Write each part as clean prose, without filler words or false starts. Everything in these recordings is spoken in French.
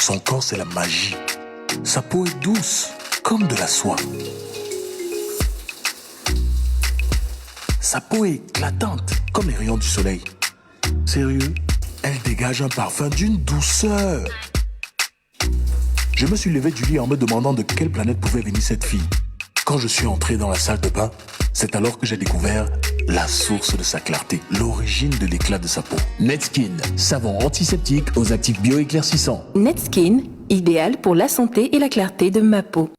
Son corps, c'est la magie. Sa peau est douce, comme de la soie. Sa peau est éclatante, comme les rayons du soleil. Sérieux, elle dégage un parfum d'une douceur. Je me suis levé du lit en me demandant de quelle planète pouvait venir cette fille. Quand je suis entré dans la salle de bain, c'est alors que j'ai découvert la source de sa clarté, l'origine de l'éclat de sa peau. Netskin, savon antiseptique aux actifs bioéclaircissants. Netskin, idéal pour la santé et la clarté de ma peau.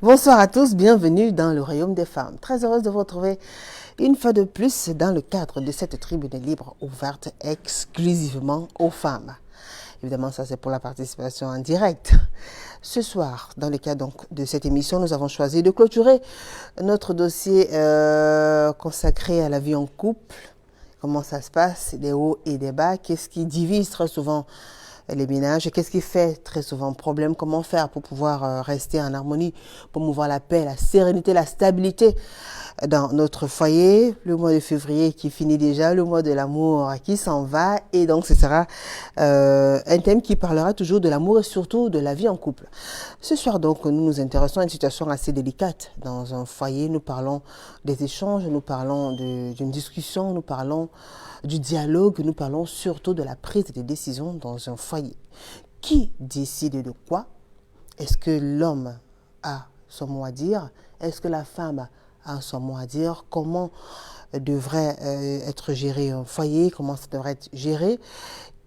Bonsoir à tous, bienvenue dans le Royaume des femmes. Très heureuse de vous retrouver une fois de plus dans le cadre de cette tribune libre ouverte exclusivement aux femmes. Évidemment, ça c'est pour la participation en direct. Ce soir, dans le cadre donc de cette émission, nous avons choisi de clôturer notre dossier consacré à la vie en couple. Comment ça se passe, des hauts et des bas, qu'est-ce qui divise très souvent les ménages, qu'est-ce qui fait très souvent problème, comment faire pour pouvoir rester en harmonie, promouvoir la paix, la sérénité, la stabilité dans notre foyer. Le mois de février qui finit déjà, le mois de l'amour qui s'en va, et donc ce sera un thème qui parlera toujours de l'amour et surtout de la vie en couple. Ce soir donc, nous nous intéressons à une situation assez délicate dans un foyer. Nous parlons des échanges, nous parlons d'une discussion, nous parlons du dialogue, nous parlons surtout de la prise de décision dans un foyer. Qui décide de quoi? Est-ce que l'homme a son mot à dire? Est-ce que la femme a son mot à dire? Comment devrait être géré un foyer? Comment ça devrait être géré?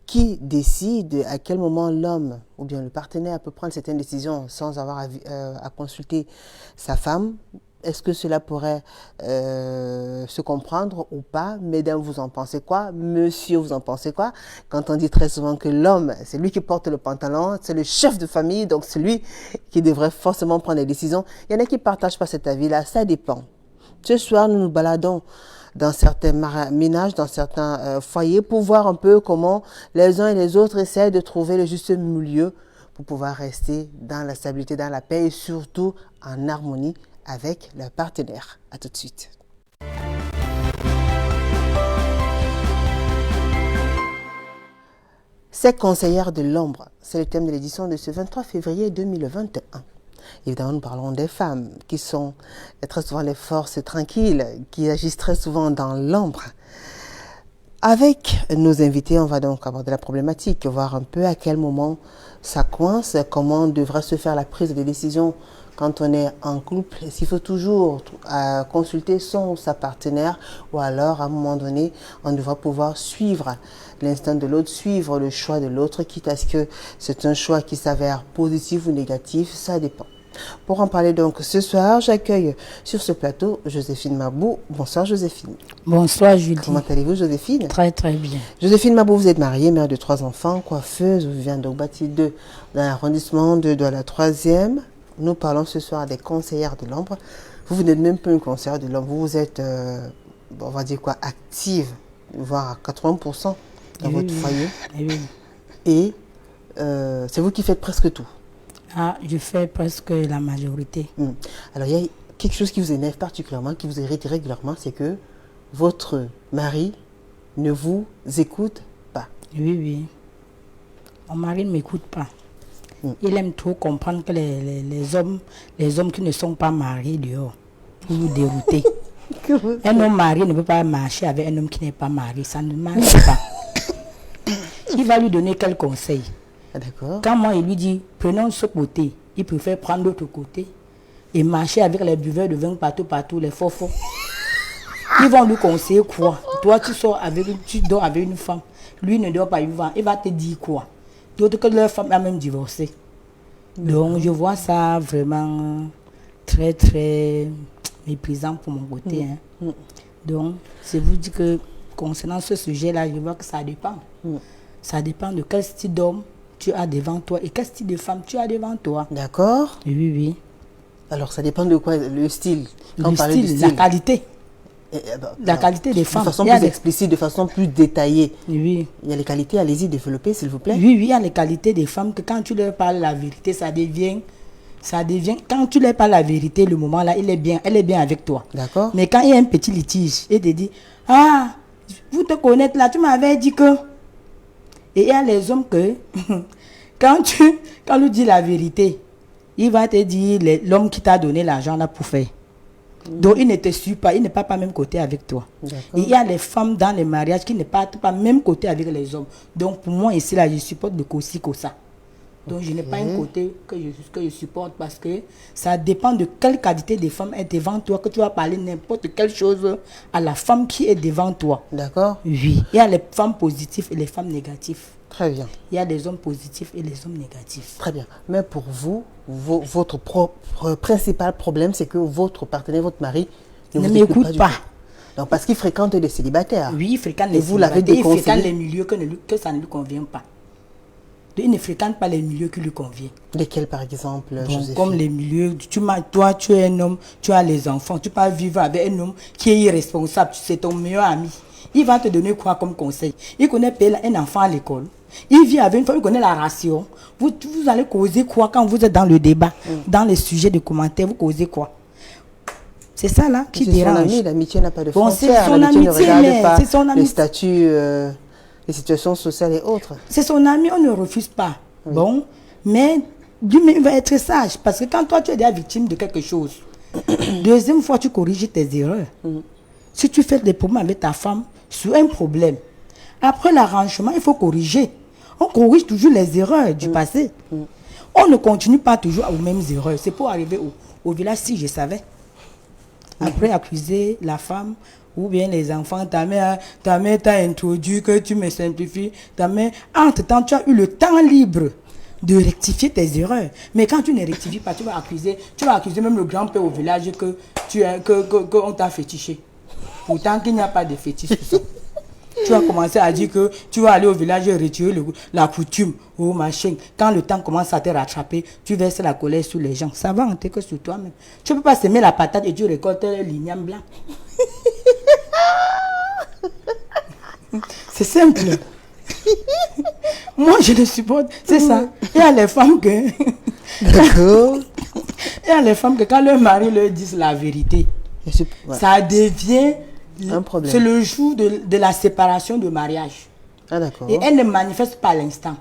Qui décide? À quel moment l'homme ou bien le partenaire peut prendre certaines décisions sans avoir à consulter sa femme? Est-ce que cela pourrait se comprendre ou pas? Mesdames, vous en pensez quoi? Monsieur, vous en pensez quoi? Quand on dit très souvent que l'homme, c'est lui qui porte le pantalon, c'est le chef de famille, donc c'est lui qui devrait forcément prendre les décisions. Il y en a qui ne partagent pas cet avis-là, ça dépend. Ce soir, nous nous baladons dans certains ménages, dans certains foyers, pour voir un peu comment les uns et les autres essaient de trouver le juste milieu pour pouvoir rester dans la stabilité, dans la paix et surtout en harmonie avec leur partenaire. À tout de suite. Ces conseillères de l'ombre, c'est le thème de l'édition de ce 23 février 2021. Évidemment, nous parlons des femmes qui sont très souvent les forces tranquilles, qui agissent très souvent dans l'ombre. Avec nos invités, on va donc aborder la problématique, voir un peu à quel moment ça coince, comment devrait se faire la prise de décision quand on est en couple, s'il faut toujours consulter son ou sa partenaire, ou alors à un moment donné, on devra pouvoir suivre l'instinct de l'autre, suivre le choix de l'autre, quitte à ce que c'est un choix qui s'avère positif ou négatif, ça dépend. Pour en parler donc ce soir, j'accueille sur ce plateau Joséphine Mabou. Bonsoir Joséphine. Bonsoir Julie. Comment allez-vous Joséphine? Très très bien. Joséphine Mabou, vous êtes mariée, mère de 3 enfants, coiffeuse, vous vivez donc bâtie 2 dans l'arrondissement de la 3e. Nous parlons ce soir des conseillères de l'ombre. Vous n'êtes même pas une conseillère de l'ombre, vous êtes, on va dire quoi, active, voire à 80% dans votre foyer. Et c'est vous qui faites presque tout. Ah, je fais presque la majorité. Alors, il y a quelque chose qui vous énerve particulièrement, qui vous irrite régulièrement, c'est que votre mari ne vous écoute pas. Oui. Mon mari ne m'écoute pas. Il aime trop comprendre que les hommes qui ne sont pas mariés dehors, pour nous dérouter. Un homme marié ne peut pas marcher avec un homme qui n'est pas marié, ça ne marche pas. Il va lui donner quel conseil? D'accord. Quand moi il lui dit prenons ce côté, il préfère prendre l'autre côté et marcher avec les buveurs de vin partout, les faux. Ils vont lui conseiller quoi? Toi tu dors avec une femme, lui ne dort pas vivant, il va te dire quoi? D'autres que leur femme a même divorcé. Donc je vois ça vraiment très très méprisant pour mon côté. Donc c'est vous dire que concernant ce sujet-là, je vois que ça dépend. Ça dépend de quel style d'homme tu as devant toi et quel style de femme tu as devant toi. D'accord. Oui. Alors ça dépend de quoi? Le style. Le style, la qualité. La qualité des femmes. De façon plus explicite, de façon plus détaillée. Oui. Il y a les qualités, allez-y, développez s'il vous plaît. Oui, il y a les qualités des femmes que quand tu leur parles la vérité, ça devient, quand tu leur parles la vérité, le moment là, elle est bien avec toi. D'accord. Mais quand il y a un petit litige, elle te dit, ah, vous te connaissez là, tu m'avais dit que. Et il y a les hommes que, Quand lui dit la vérité, il va te dire l'homme qui t'a donné l'argent là pour faire. Donc, il ne te suit pas, il n'est pas même côté avec toi. Il y a les femmes dans les mariages qui ne partent pas même côté avec les hommes. Donc, pour moi, ici, là, je supporte le Kosi Kosa. Donc, je n'ai pas un côté que je supporte parce que ça dépend de quelle qualité de femme est devant toi, que tu vas parler n'importe quelle chose à la femme qui est devant toi. D'accord. Oui. Il y a les femmes positives et les femmes négatives. Très bien. Il y a des hommes positifs et les hommes négatifs. Très bien. Mais pour vous, votre principal problème, c'est que votre partenaire, votre mari, ne m'écoute pas. Donc, parce qu'il fréquente des célibataires. Oui, il fréquente Et les vous l'avez célibataires. Il déconseillé. fréquente les milieux que ça ne lui convient pas. Donc, il ne fréquente pas les milieux qui lui conviennent. Lesquels, par exemple, Bon, Joséphine? comme les milieux, toi, tu es un homme, tu as les enfants, tu peux vivre avec un homme qui est irresponsable, c'est ton meilleur ami. Il va te donner quoi comme conseil? Il connaît payer un enfant à l'école. Il vit avec une femme, il connaît la ration. Vous allez causer quoi quand vous êtes dans le débat, dans les sujets de commentaires, vous causez quoi? C'est ça là qui dérange. Son ami, l'amitié n'a pas de Bon, frontières. c'est son L'amitié ne amitié, regarde mais pas c'est son les ami. statuts, les situations sociales et autres. C'est son ami, on ne refuse pas. Bon, mais lui-même il va être sage parce que quand toi tu es déjà victime de quelque chose, deuxième fois tu corriges tes erreurs. Si tu fais des problèmes avec ta femme sur un problème, après l'arrangement, il faut corriger. On corrige toujours les erreurs du passé. On ne continue pas toujours aux mêmes erreurs. C'est pour arriver au village si je savais. Après accuser la femme ou bien les enfants, ta mère t'a introduit que tu me simplifies. Ta mère, entre-temps, tu as eu le temps libre de rectifier tes erreurs. Mais quand tu ne rectifies pas, tu vas accuser même le grand-père au village que on t'a fétiché. Pourtant qu'il n'y a pas de fétiche sur ça. Tu vas commencer à dire que tu vas aller au village et retirer la coutume ou machin. Quand le temps commence à te rattraper, tu verses la colère sur les gens. Ça va entrer que sur toi-même. Tu ne peux pas semer la patate et tu récoltes l'igname blanc. C'est simple. Moi, je le supporte. C'est ça. Il y a les femmes que... D'accord. Il y a les femmes que quand leur mari leur dit la vérité, ça devient... un problème. C'est le jour de la séparation de mariage. Ah, d'accord. Et elle ne manifeste pas à l'instant.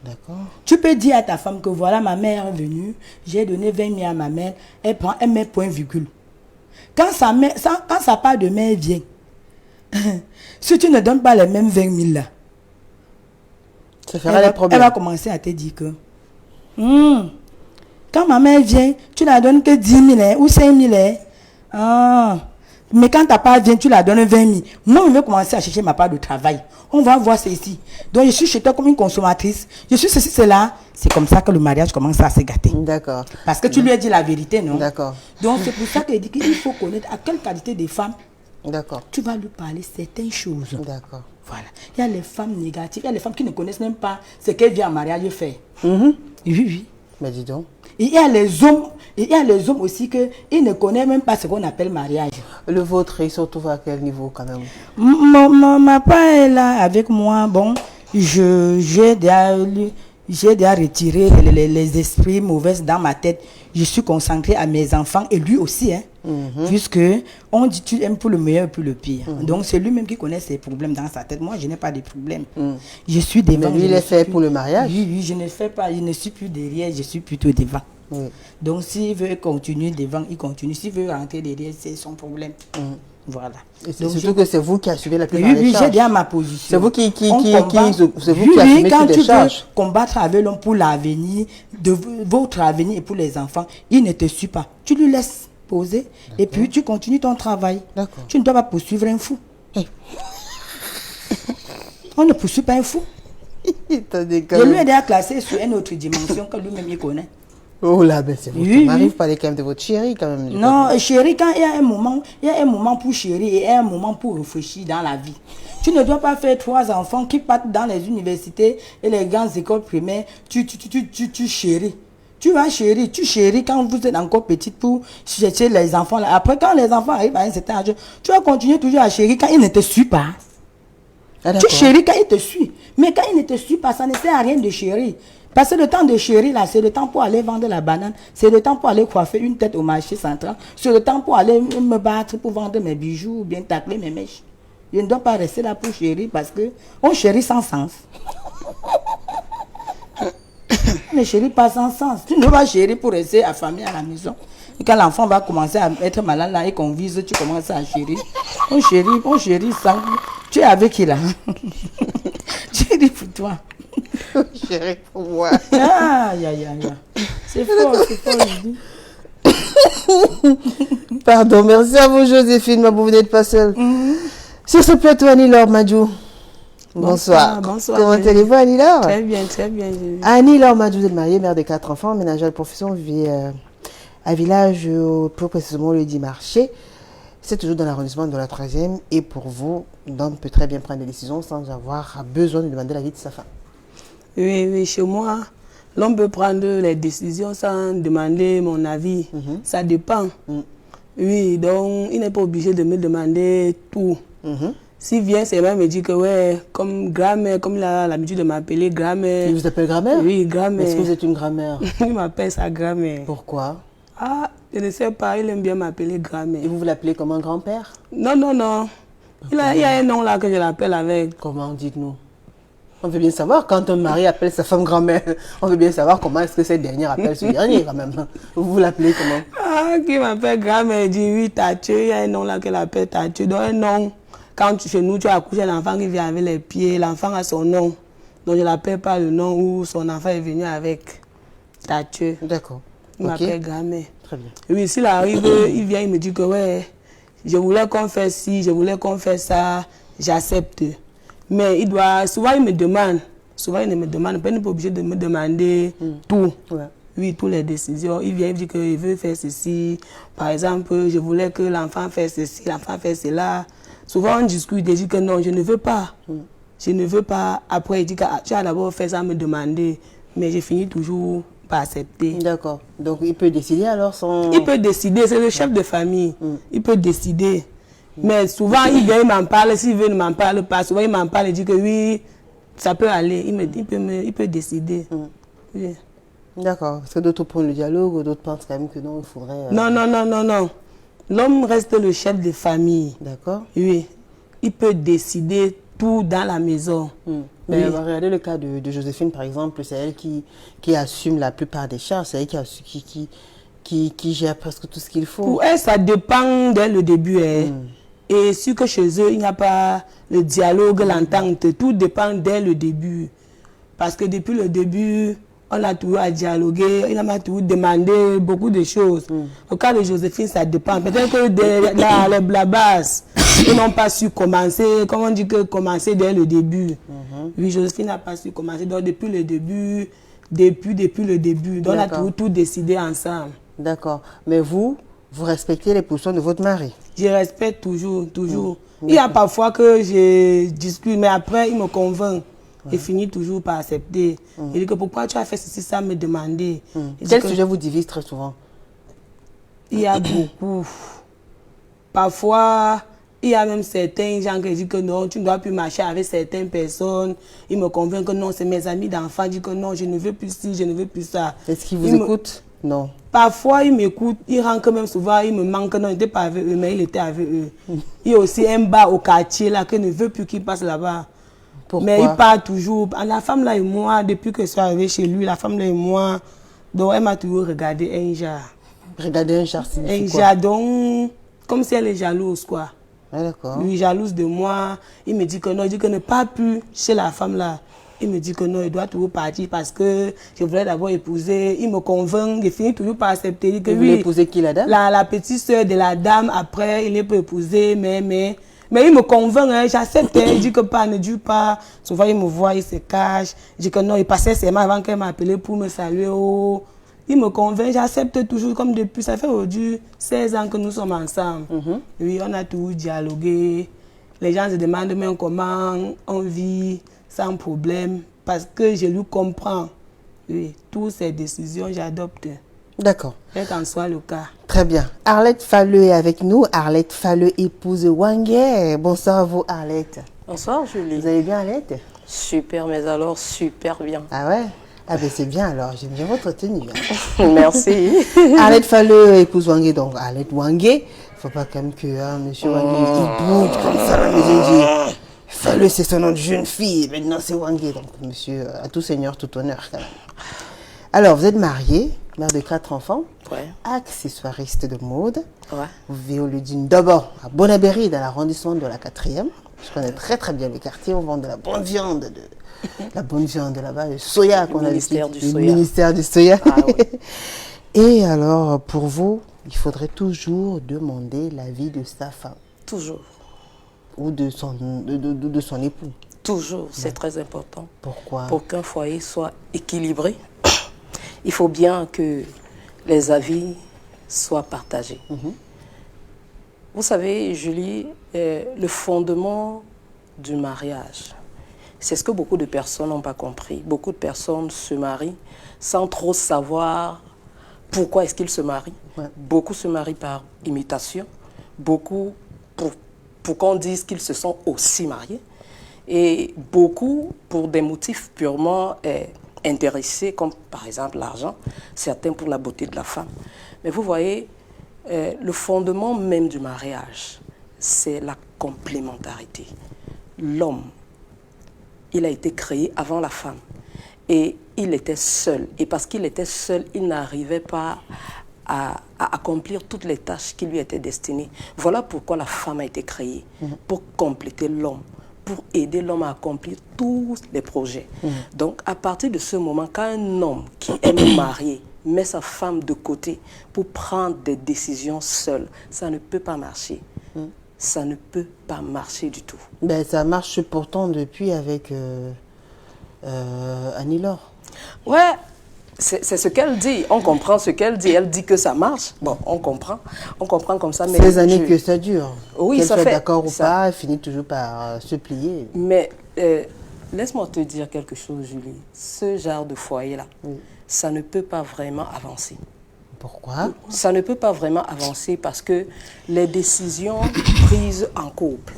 D'accord. Tu peux dire à ta femme que voilà, ma mère est venue, j'ai donné 20 000 à ma mère, elle met point virgule. Quand sa part de mère vient, si tu ne donnes pas les mêmes 20 000 là, ça fera des problèmes. Elle va commencer à te dire que quand ma mère vient, tu la donnes que 10 000 ou 5 000. Mais quand ta part vient, tu la donnes 20 000. Moi, je vais commencer à chercher ma part de travail. On va voir ceci. Donc, je suis chez toi comme une consommatrice. Je suis ceci, cela. C'est comme ça que le mariage commence à se gâter. D'accord. Parce que tu lui as dit la vérité, non? D'accord. Donc, c'est pour ça qu'il dit qu'il faut connaître à quelle qualité de femme D'accord. tu vas lui parler certaines choses. D'accord. Voilà. Il y a les femmes négatives, il y a les femmes qui ne connaissent même pas ce qu'elle vient en mariage faire. Mhm. Oui. Mais dis donc. Et il y a les hommes aussi qu'ils ne connaissent même pas ce qu'on appelle mariage. Le vôtre, il se retrouve à quel niveau quand même? Ma part est là avec moi. Bon, j'ai déjà retiré les esprits mauvais dans ma tête. Je suis concentré à mes enfants et lui aussi, hein. Puisque on dit tu aimes pour le meilleur et pour le pire. Donc c'est lui-même qui connaît ses problèmes dans sa tête. Moi, je n'ai pas de problème. Je suis devant. Mais lui, il est fait pour le mariage. Oui, je ne fais pas. Je ne suis plus derrière, je suis plutôt devant. Oui. Donc s'il veut continuer devant, il continue. S'il veut rentrer derrière, c'est son problème. Voilà. Et c'est Donc, surtout que c'est vous qui assumez la plupart des oui, charges. j'ai bien ma position. C'est vous qui assumez toutes les charges. Veux combattre avec l'homme pour l'avenir, de votre avenir et pour les enfants, il ne te suit pas. Tu lui laisses poser et puis tu continues ton travail. D'accord. Tu ne dois pas poursuivre un fou. On ne poursuit pas un fou. Je lui ai déjà classé sur une autre dimension que lui-même il connaît. Oh là, ben c'est votre mari, vous parlez quand même de votre chérie quand même. Non, chérie, quand il y a un moment pour chérir et un moment pour réfléchir dans la vie. Tu ne dois pas faire 3 enfants qui partent dans les universités et les grandes écoles primaires. Tu chéris. Tu vas chérir, tu chéris quand vous êtes encore petite pour chercher les enfants. Là. Après, quand les enfants arrivent à un certain âge, tu vas continuer toujours à chérir quand ils ne te suivent pas. Ah, tu chéris quand il te suit. Mais quand il ne te suit pas, ça ne sert à rien de chérir. Parce que le temps de chérir, là, c'est le temps pour aller vendre la banane. C'est le temps pour aller coiffer une tête au marché central. C'est le temps pour aller me battre pour vendre mes bijoux ou bien tacler mes mèches. Je ne dois pas rester là pour chérir parce que on chérit sans sens. On ne chérit pas sans sens. Tu ne vas chérir pour rester affamé à la maison. Et quand l'enfant va commencer à être malade là et qu'on vise, tu commences à chérir. On chérit sans... Tu es avec qui là? Chérie pour toi. Chérie pour moi. Aïe, aïe, aïe. C'est fort, je dis. Pardon, merci à vous Joséphine, vous n'êtes pas seule. Sur ce plateau, Annie-Laure Madjou. Bonsoir. Bonsoir. Comment allez-vous, Annie-Laure? Très bien. Annie-Laure Madjou, vous êtes mariée, mère de 4 enfants, ménagère de profession, vit à Village, plus précisément le 10 marché. C'est toujours dans l'arrondissement de la 3e. Et pour vous, l'homme peut très bien prendre des décisions sans avoir besoin de demander l'avis de sa femme. Oui, chez moi, l'homme peut prendre les décisions sans demander mon avis. Ça dépend. Oui, donc il n'est pas obligé de me demander tout. S'il vient, c'est même me dit que ouais, comme grand-mère, comme il a l'habitude de m'appeler grand-mère. Il vous appelle grand-mère? Oui, grand-mère. Est-ce que vous êtes une grand-mère? Il m'appelle sa grand-mère. Pourquoi? Ah, je ne sais pas, il aime bien m'appeler grand-mère. Et vous l'appelez comme un grand-père? Non. Il y a un nom là que je l'appelle avec. Comment? Dites-nous. On veut bien savoir, quand un mari appelle sa femme grand-mère, on veut bien savoir comment est-ce que cette dernière appelle ce dernier quand même. Vous l'appelez comment? Ah, qui m'appelle grand-mère, il dit oui, Tathieu, il y a un nom là qu'elle appelle Tathieu. Donc un nom, quand chez nous, tu as accouché l'enfant qui vient avec les pieds, l'enfant a son nom. Donc je ne l'appelle pas le nom où son enfant est venu avec Tathieu. D'accord. Il m'appelle grand-mère. Très bien. Oui, s'il arrive, il vient, il me dit que ouais, je voulais qu'on fasse ci, je voulais qu'on fasse ça, j'accepte. Mais souvent il me demande, il ne me demande pas, il n'est pas obligé de me demander tout. Ouais. Oui, toutes les décisions. Il vient, il dit qu'il veut faire ceci. Par exemple, je voulais que l'enfant fasse ceci, l'enfant fasse cela. Souvent on discute et dit que non, je ne veux pas. Je ne veux pas. Après, il dit que tu as d'abord fait ça, me demander. Mais je finis toujours par accepter. D'accord. Donc il peut décider alors son... Il peut décider, c'est le chef de famille. Il peut décider. Mais souvent, il vient, il m'en parle. S'il veut, il ne m'en parle pas. Souvent, il m'en parle et dit que oui, ça peut aller. Il peut décider. Oui. D'accord. Parce que d'autres prennent le dialogue, d'autres pensent quand même que non, il faudrait... Non. L'homme reste le chef de famille. D'accord. Oui. Il peut décider tout dans la maison. Mais Oui. regardez le cas de Joséphine, par exemple. C'est elle qui assume la plupart des charges. C'est elle qui gère presque tout ce qu'il faut. Pour elle, ça dépend dès le début. Et sûr que chez eux, il n'y a pas le dialogue, l'entente. Tout dépend dès le début. Parce que depuis le début, on a toujours à dialoguer, il a toujours demandé beaucoup de choses. Au cas de Joséphine, ça dépend. Peut-être que la base, ils n'ont pas su commencer, comme on dit que commencer dès le début. Oui, Joséphine n'a pas su commencer. Donc depuis le début, donc on a toujours tout décidé ensemble. D'accord. Mais vous respectez les positions de votre mari? Je respecte toujours. Il y a parfois que je discute, mais après, il me convainc. Il finit toujours par accepter. Il dit que pourquoi tu as fait ceci sans me demander. Quel sujet vous divise très souvent? Il y a beaucoup. Parfois, il y a même certains gens qui disent que non, tu ne dois plus marcher avec certaines personnes. Il me convainc que non, c'est mes amis d'enfants. Disent que non, je ne veux plus ci, je ne veux plus ça. Est-ce qu'ils vous écoutent? Non. Parfois, il m'écoute, il rentre même souvent, il me manque, non, il n'était pas avec eux, mais il était avec eux. Il y a aussi un bar au quartier là, qui ne veut plus qu'il passe là-bas. Pourquoi? Mais il part toujours. La femme là et moi, depuis que je suis arrivée chez lui, la femme là et moi, donc elle m'a toujours regardé un genre. Regardez un genre, Un genre, donc, comme si elle est jalouse, quoi. Ah, d'accord. Lui, jalouse de moi. Il me dit que non, il dit que ne pas plus chez la femme là. Il me dit que non, il doit toujours partir parce que je voulais d'abord épouser. Il me convainc, il finit toujours par accepter. Il dit que vous voulez épouser qui, la dame? La petite soeur de la dame, après, il n'est pas épousé, mais il me convainc, hein, j'accepte. Il dit que pas, ne dure pas. Souvent, il me voit, il se cache. Il dit que non, il passait ses mains avant qu'elle m'appelait pour me saluer. Oh. Il me convainc, j'accepte toujours comme depuis. Ça fait aujourd'hui 16 ans que nous sommes ensemble. Oui, on a toujours dialogué. Les gens se demandent même comment on vit sans problème. Parce que je lui comprends. Oui, toutes ces décisions, j'adopte. D'accord. Quel qu'en soit le cas. Très bien. Arlette Falleux est avec nous. Arlette Falleux, épouse Wangé. Bonsoir à vous, Arlette. Bonsoir, Julie. Vous allez bien, Arlette? Super, mais alors super bien. Ah ouais? Ah ben c'est bien alors, j'aime bien votre tenue. Merci. Arlette Falleux, épouse Wangé. Donc Arlette Wangé, il ne faut pas quand même que monsieur Wangé il bouge comme ça à la maison. Falleux, c'est son nom de jeune fille. Maintenant c'est Wangé. Donc monsieur, à tout seigneur, tout honneur quand même. Alors, vous êtes mariée, mère de 4 enfants, Ouais. accessoiriste de mode. Ouais. Vous vivez au lieu d'une d'abord à Bonabéry, dans l'arrondissement de la 4e. Je connais très très bien le quartier. On vend de la bonne viande, la bonne viande là-bas, le soya qu'on a ministère dit. du Le soya. ministère du soya. Ah oui. Et alors, pour vous, il faudrait toujours demander l'avis de sa femme Toujours. ou de son époux. Toujours. C'est très important. Pourquoi? Pour qu'un foyer soit équilibré, il faut bien que les avis soient partagés. Vous savez, Julie, le fondement du mariage, c'est ce que beaucoup de personnes n'ont pas compris. Beaucoup de personnes se marient sans trop savoir pourquoi est-ce qu'ils se marient. Ouais. Beaucoup se marient par imitation, beaucoup pour qu'on dise qu'ils se sont aussi mariés, et beaucoup pour des motifs purement intéressés, comme par exemple l'argent, certains pour la beauté de la femme. Mais vous voyez, le fondement même du mariage, c'est la complémentarité. L'homme, il a été créé avant la femme. Et il était seul. Et parce qu'il était seul, il n'arrivait pas à accomplir toutes les tâches qui lui étaient destinées. Voilà pourquoi la femme a été créée, pour compléter l'homme, pour aider l'homme à accomplir tous les projets. Donc, à partir de ce moment, quand un homme qui est marié met sa femme de côté pour prendre des décisions seul, ça ne peut pas marcher. Ça ne peut pas marcher du tout. Ben, ça marche pourtant depuis avec Annie-Laure. Ouais, c'est ce qu'elle dit. On comprend ce qu'elle dit. Elle dit que ça marche. Bon, on comprend comme ça. Mais 16 années que ça dure. Oui, Qu'elle ça soit fait d'accord ou ça. pas, elle finit toujours par se plier. Mais laisse-moi te dire quelque chose, Julie. Ce genre de foyer-là, ça ne peut pas vraiment avancer. Pourquoi? Ça ne peut pas vraiment avancer parce que les décisions prises en couple,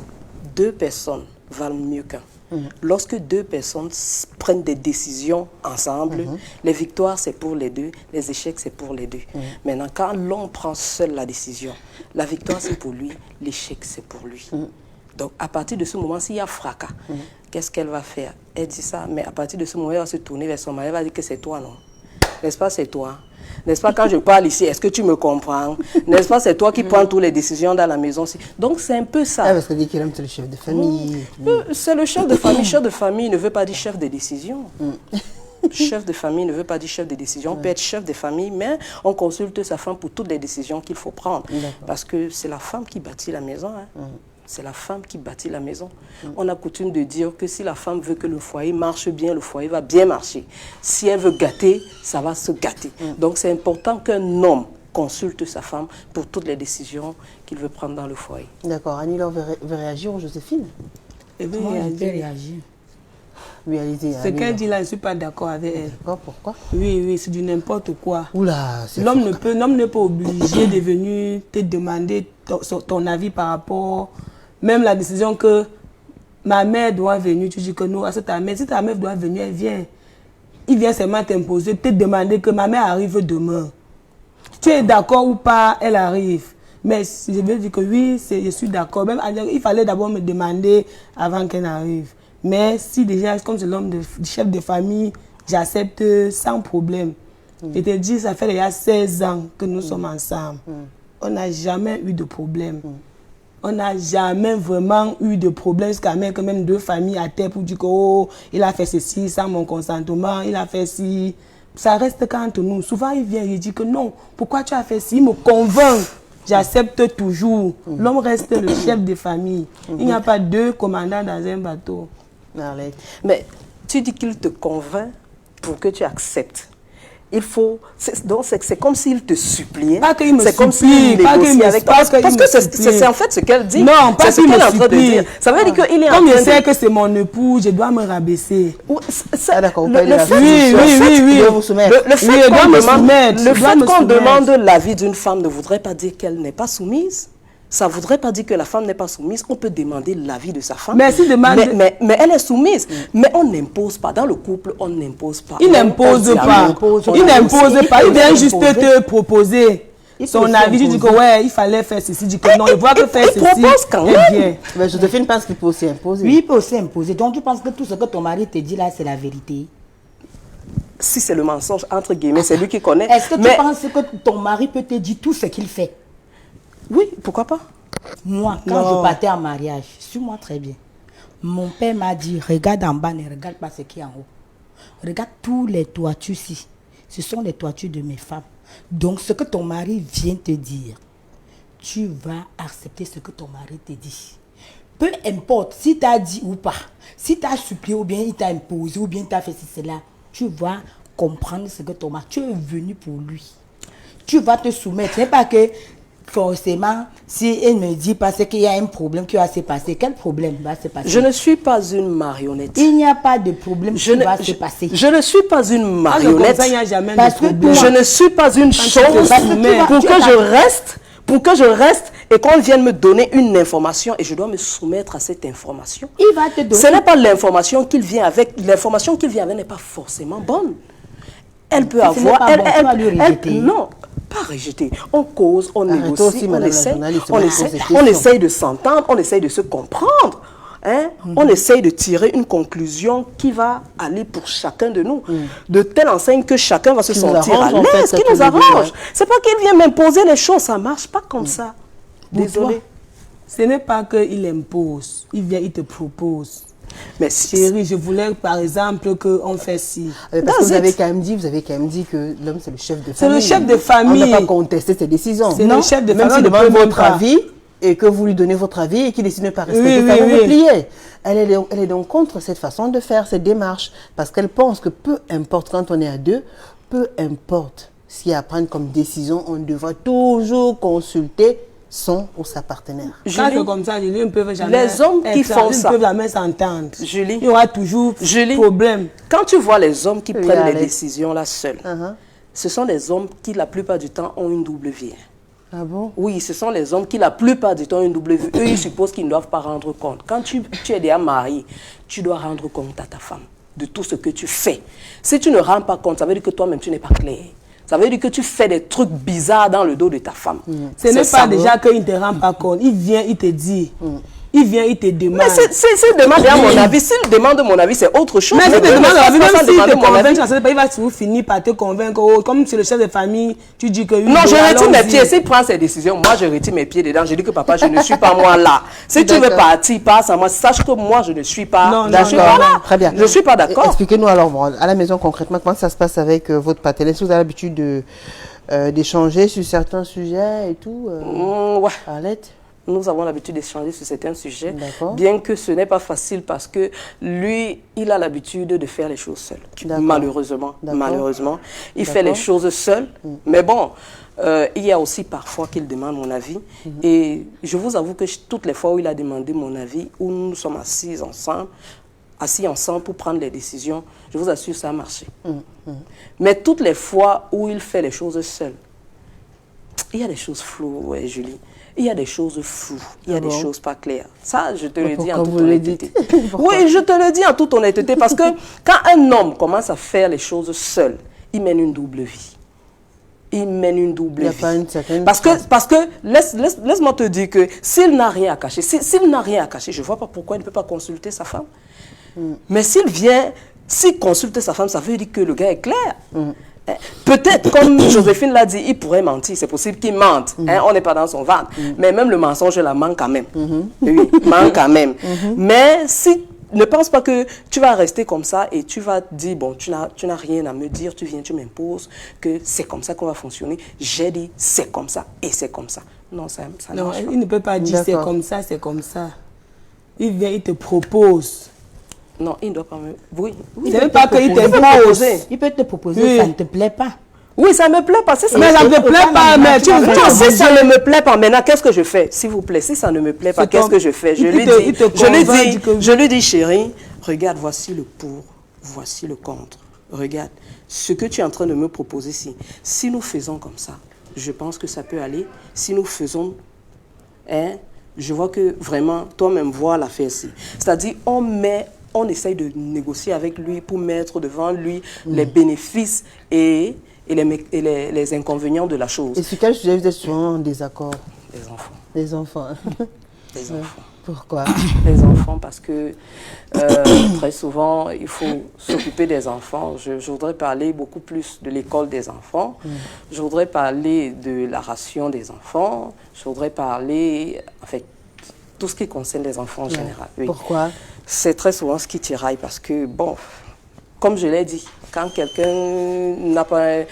2 personnes valent mieux qu'un. Lorsque 2 personnes prennent des décisions ensemble, les victoires c'est pour les 2, les échecs c'est pour les 2. Maintenant, quand l'homme prend seul la décision, la victoire c'est pour lui, l'échec c'est pour lui. Donc, à partir de ce moment, s'il y a fracas, qu'est-ce qu'elle va faire? Elle dit ça, mais à partir de ce moment, elle va se tourner vers son mari, elle va dire que c'est toi, non? N'est-ce pas, c'est toi? N'est-ce pas, quand je parle ici, est-ce que tu me comprends? N'est-ce pas, c'est toi qui prends toutes les décisions dans la maison? Donc, c'est un peu ça. Ah, parce que dit qu'il aime, c'est le chef de famille. C'est le chef de famille. Chef de famille ne veut pas dire chef de décision. Chef de famille ne veut pas dire chef de décision. On peut être chef de famille, mais on consulte sa femme pour toutes les décisions qu'il faut prendre. Parce que c'est la femme qui bâtit la maison. C'est la femme qui bâtit la maison. On a coutume de dire que si la femme veut que le foyer marche bien, le foyer va bien marcher. Si elle veut gâter, ça va se gâter. Donc c'est important qu'un homme consulte sa femme pour toutes les décisions qu'il veut prendre dans le foyer. D'accord. Annie-Laure veut réagir ou Joséphine? Eh bien, Comment il a je peux dit- réagir? Oui, allez-y. Ce qu'elle dit là, je ne suis pas d'accord avec elle. Pourquoi? Oui, c'est du n'importe quoi. Oula, c'est L'homme fort. n'est pas obligé de venir te demander ton avis par rapport, même la décision que ma mère doit venir, tu dis que non, c'est ta mère. Si ta mère doit venir, elle vient. Il vient seulement t'imposer, peut-être demander que ma mère arrive demain. Tu es d'accord ou pas, elle arrive. Mais si je veux dire que oui, je suis d'accord. Même il fallait d'abord me demander avant qu'elle arrive. Mais si déjà, comme c'est l'homme du chef de famille, j'accepte sans problème. Je te dis, ça fait déjà 16 ans que nous sommes ensemble. On n'a jamais eu de problème. On n'a jamais vraiment eu de problème jusqu'à même que même 2 familles à terre pour dire que oh, il a fait ceci sans mon consentement, il a fait ci. Ça reste qu'entre nous. Souvent, il vient et dit que non, pourquoi tu as fait ci? Il me convainc. J'accepte toujours. L'homme reste le chef de famille. Il n'y a pas 2 commandants dans un bateau. Arlette. Mais tu dis qu'il te convainc pour que tu acceptes. Il faut... Donc, c'est comme s'il te suppliait. Pas qu'il me c'est comme supplie, s'il pas qu'il négociait me- avec toi. pas qu'il Parce me que supplie. c'est en fait ce qu'elle dit. Non, pas c'est ce qu'il me qu'elle est en train de supplie. dire. Ça veut dire qu'il est en Comme train je sais de... que c'est mon époux, je dois me rabaisser. Ah, d'accord, vous parlez de le la fait, soumission. Oui. Il doit vous soumettre. Le fait Oui, elle doit qu'on me demande, soumettre, le elle doit fait me qu'on soumettre. demande l'avis d'une femme ne voudrait pas dire qu'elle n'est pas soumise. Ça ne voudrait pas dire que la femme n'est pas soumise. On peut demander l'avis de sa femme. Mais si demande- mais elle est soumise. Mais on n'impose pas. Dans le couple, on n'impose pas. Il On n'impose dit, pas. on Il n'impose aussi, pas. Il vient peut juste imposer. te proposer son peut avis. Tu dis que s'imposer. ouais, il fallait faire ceci. Tu dis que non, il voit que faire il ceci. propose quand Eh même. bien. Mais Joséphine pense qu'il peut aussi imposer. Oui, il peut aussi imposer. Donc, tu penses que tout ce que ton mari te dit là, c'est la vérité? si c'est le mensonge, entre guillemets, c'est lui qui connaît. Est-ce que Mais tu penses que ton mari peut te dire tout ce qu'il fait? oui, pourquoi pas? Moi, quand je partais en mariage, suis-moi très bien. Mon père m'a dit, regarde en bas, ne regarde pas ce qui est en haut. Regarde tous les toitures ici. Ce sont les toitures de mes femmes. Donc, ce que ton mari vient te dire, tu vas accepter ce que ton mari te dit. Peu importe si tu as dit ou pas, si tu as supplié ou bien il t'a imposé ou bien tu as fait cela, tu vas comprendre ce que ton mari, tu es venu pour lui. Tu vas te soumettre. Ce n'est pas que forcément, si elle me dit parce qu'il y a un problème qui va se passer, quel problème va se passer? Je ne suis pas une marionnette. Il n'y a pas de problème qui va se passer. Je ne suis pas une marionnette. Il n'y a jamais Parce de que problème. Je ne suis pas une chose pour que je reste et qu'on vienne me donner une information et je dois me soumettre à cette information. Il va te donner. Ce n'est pas l'information qu'il vient avec. L'information qu'il vient avec n'est pas forcément bonne. Elle peut Si ce n'est avoir... pas bon, tu vas lui rejeter. Non, pas rejeter. On cause, on Arrêtez négocie, aussi, on madame la essaie, journaliste, on de essaie, poser des on questions. essaye de s'entendre, on essaye de se comprendre. Hein? On essaye de tirer une conclusion qui va aller pour chacun de nous. De telle enseigne que chacun va se Qui nous sentir à arrange, en fait, l'aise, ça qui peut nous nous dire, arrange. ouais. C'est pas qu'il vient m'imposer les choses, ça marche pas comme ça. Désolé. Ce n'est pas qu'il impose, il vient, il te propose. Mais si, Chérie, je voulais par exemple qu'on fait ci. Parce que That's vous avez it. quand même dit que l'homme c'est le chef de famille. C'est le chef de famille. On n'a pas contesté ses décisions. C'est le chef de Même famille, s'il on ne demande peut même votre pas. avis et que vous lui donnez votre avis et qu'il décide de ne pas respecter Oui, ça, oui, vous oui. vous pliez. Elle est donc contre cette façon de faire, cette démarche. Parce qu'elle pense que peu importe quand on est à deux, peu importe ce qu'il y a à prendre comme décision, on devra toujours consulter son ou sa partenaire. Quand Julie, c'est comme ça, Julie, on ne peut jamais les hommes qui font ils ça. ne peuvent jamais s'entendre. Julie. Il y aura toujours Julie, problème. quand tu vois les hommes qui Oui, prennent les Alex. décisions là seuls, Uh-huh. ce sont des hommes qui la plupart du temps ont une double vie. Ah bon? Oui, ce sont les hommes qui la plupart du temps ont une double vie. Eux, ils supposent qu'ils ne doivent pas rendre compte. Quand tu es déjà marié, tu dois rendre compte à ta femme de tout ce que tu fais. Si tu ne rends pas compte, ça veut dire que toi-même, tu n'es pas clair. Ça veut dire que tu fais des trucs bizarres dans le dos de ta femme. Ce n'est ça. pas déjà qu'il ne te rend pas compte. Il vient, il te dit. Il vient, il te demande. Mais s'il demande à mon avis, s'il demande mon avis, c'est autre chose. Mais si tu ne demandes la vie, même pas s'il demander te mon avis. convainc, il va toujours finir par te convaincre. Oh, comme c'est le chef de famille, tu dis que... Non, je retire mes pieds. S'il prend ses décisions, moi, je retire mes pieds dedans. Je dis que papa, je ne suis pas moi là. Si tu veux D'accord. partir, passe à moi. Sache que moi, je ne suis pas. Non, je ne suis pas là. Très bien. Je ne suis pas d'accord. Expliquez-nous alors, bon, à la maison concrètement, comment ça se passe avec votre partenaire? Est-ce que vous avez l'habitude d'échanger sur certains sujets et tout Ouais. Arlette? Nous avons l'habitude d'échanger sur certains sujets, D'accord. bien que ce n'est pas facile parce que lui, il a l'habitude de faire les choses seul. D'accord. Malheureusement, D'accord. malheureusement, il fait les choses seul. Mais bon, il y a aussi parfois qu'il demande mon avis. Et je vous avoue que toutes les fois où il a demandé mon avis, où nous sommes assis ensemble pour prendre les décisions, je vous assure, ça a marché. Mais toutes les fois où il fait les choses seul, il y a des choses floues, ouais, Julie. Il y a des choses floues, il y a des choses pas claires. Ça, je te le dis en toute honnêteté. Oui, je te le dis en toute honnêteté, parce que quand un homme commence à faire les choses seul, il mène une double vie. Il mène une double Il y a vie. pas une certaine Parce que laisse-moi te dire que s'il n'a rien à cacher, s'il n'a rien à cacher, je ne vois pas pourquoi il ne peut pas consulter sa femme. Mais s'il consulte sa femme, ça veut dire que le gars est clair. Peut-être, comme Joséphine l'a dit, il pourrait mentir. C'est possible qu'il mente. Hein, on n'est pas dans son ventre. Mais même le mensonge, la ment quand même. Oui, ment quand même. Mais si ne pense pas que tu vas rester comme ça et tu vas dire, bon, tu n'as rien à me dire, tu viens, tu m'imposes, que c'est comme ça qu'on va fonctionner. J'ai dit, c'est comme ça et c'est comme ça. Non, ça ne Non, marche pas. il ne peut pas dire c'est D'accord. comme ça, c'est comme ça. Il vient, il te propose. Non, il ne doit pas me... Oui, Ce n'est pas qu'il Il peut me t'impose. proposer. Il peut te proposer, Oui. ça ne te plaît pas. Oui, ça me plaît pas. C'est ça. Mais ça ne te plaît pas, mais tu Si ça ne me plaît pas, maintenant, qu'est-ce que je fais? S'il vous plaît, si ça ne me plaît pas, C'est qu'est-ce comme- que je fais? Je il lui te- dis, il te convainc que- je lui dis, chérie, regarde, voici le pour, voici le contre. Regarde, ce que tu es en train de me proposer ici, si nous faisons comme ça, je pense que ça peut aller. Si nous faisons, hein, je vois que vraiment, toi-même, vois l'affaire ici. C'est-à-dire, on essaye de négocier avec lui pour mettre devant lui les bénéfices et les inconvénients de la chose. Et sur quel sujet vous êtes souvent en désaccord? Les enfants. Les enfants. Les enfants. Pourquoi? Les enfants, parce que très souvent, il faut s'occuper des enfants. Je voudrais parler beaucoup plus de l'école des enfants. Je voudrais parler de la ration des enfants. Je voudrais parler, en fait, tout ce qui concerne les enfants en général. Oui. Pourquoi? C'est très souvent ce qui tiraille parce que, bon, comme je l'ai dit, quand quelqu'un n'a pas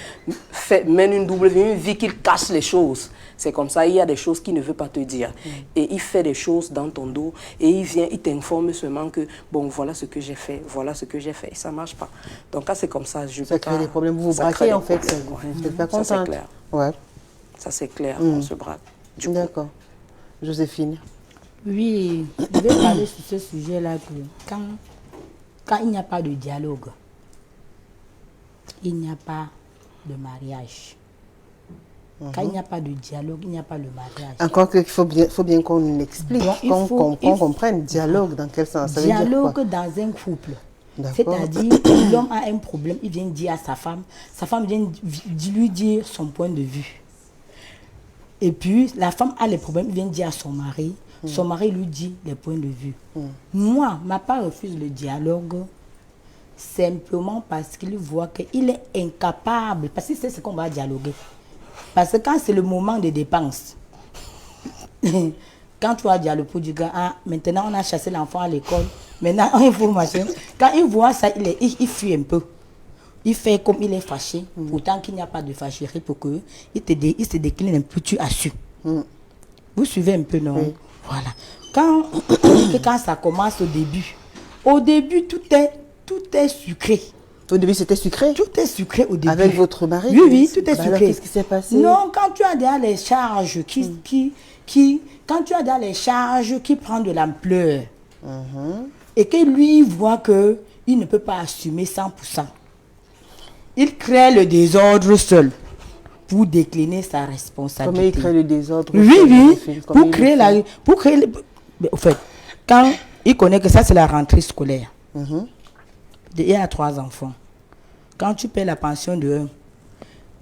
mène une double vie, une vie qu'il cache les choses, c'est comme ça, il y a des choses qu'il ne veut pas te dire. Et il fait des choses dans ton dos et il vient, il t'informe seulement que, bon, voilà ce que j'ai fait, voilà ce que j'ai fait. Et ça ne marche pas. Donc, quand c'est comme ça, Ça crée des problèmes. Vous vous braquez, en fait. Vous n'êtes pas contente. Ça, c'est clair. Ouais. Ça, c'est clair, on se braque. D'accord. Joséphine. Oui, je vais parler sur ce sujet-là que quand il n'y a pas de dialogue, il n'y a pas de mariage. Quand il n'y a pas de dialogue, il n'y a pas de mariage. Encore qu'il faut bien qu'on explique, qu'on comprenne. Dialogue, dans quel sens? Ça veut dire quoi? Dialogue dans un couple. D'accord. C'est-à-dire, l'homme a un problème, il vient dire à sa femme vient lui dire son point de vue. Et puis, la femme a les problèmes, il vient dire à son mari lui dit les points de vue. Moi, ma part refuse le dialogue simplement parce qu'il voit qu'il est incapable, parce qu'il sait ce qu'on va dialoguer. Parce que quand c'est le moment des dépenses, quand tu vas dire le pot du gars, maintenant on a chassé l'enfant à l'école, maintenant il faut machin. Quand il voit ça, il fuit un peu. Il fait comme il est fâché, pourtant qu'il n'y a pas de fâcherie pour que il se décline un peu, tu as su. Vous suivez un peu, non? Oui. Voilà. Quand ça commence au début tout est sucré. Au début, c'était sucré? Tout est sucré au début. Avec votre mari? Oui, tout est sucré. Alors, qu'est-ce qui s'est passé? Non, quand tu as déjà les charges quand tu as déjà les charges qui prennent de l'ampleur et que lui voit qu'il ne peut pas assumer 100%, il crée le désordre seul pour décliner sa responsabilité. Comment il crée le désordre? Oui. Pour créer au fait, quand il connaît que ça, c'est la rentrée scolaire, il a 3 enfants. Quand tu paies la pension de 1,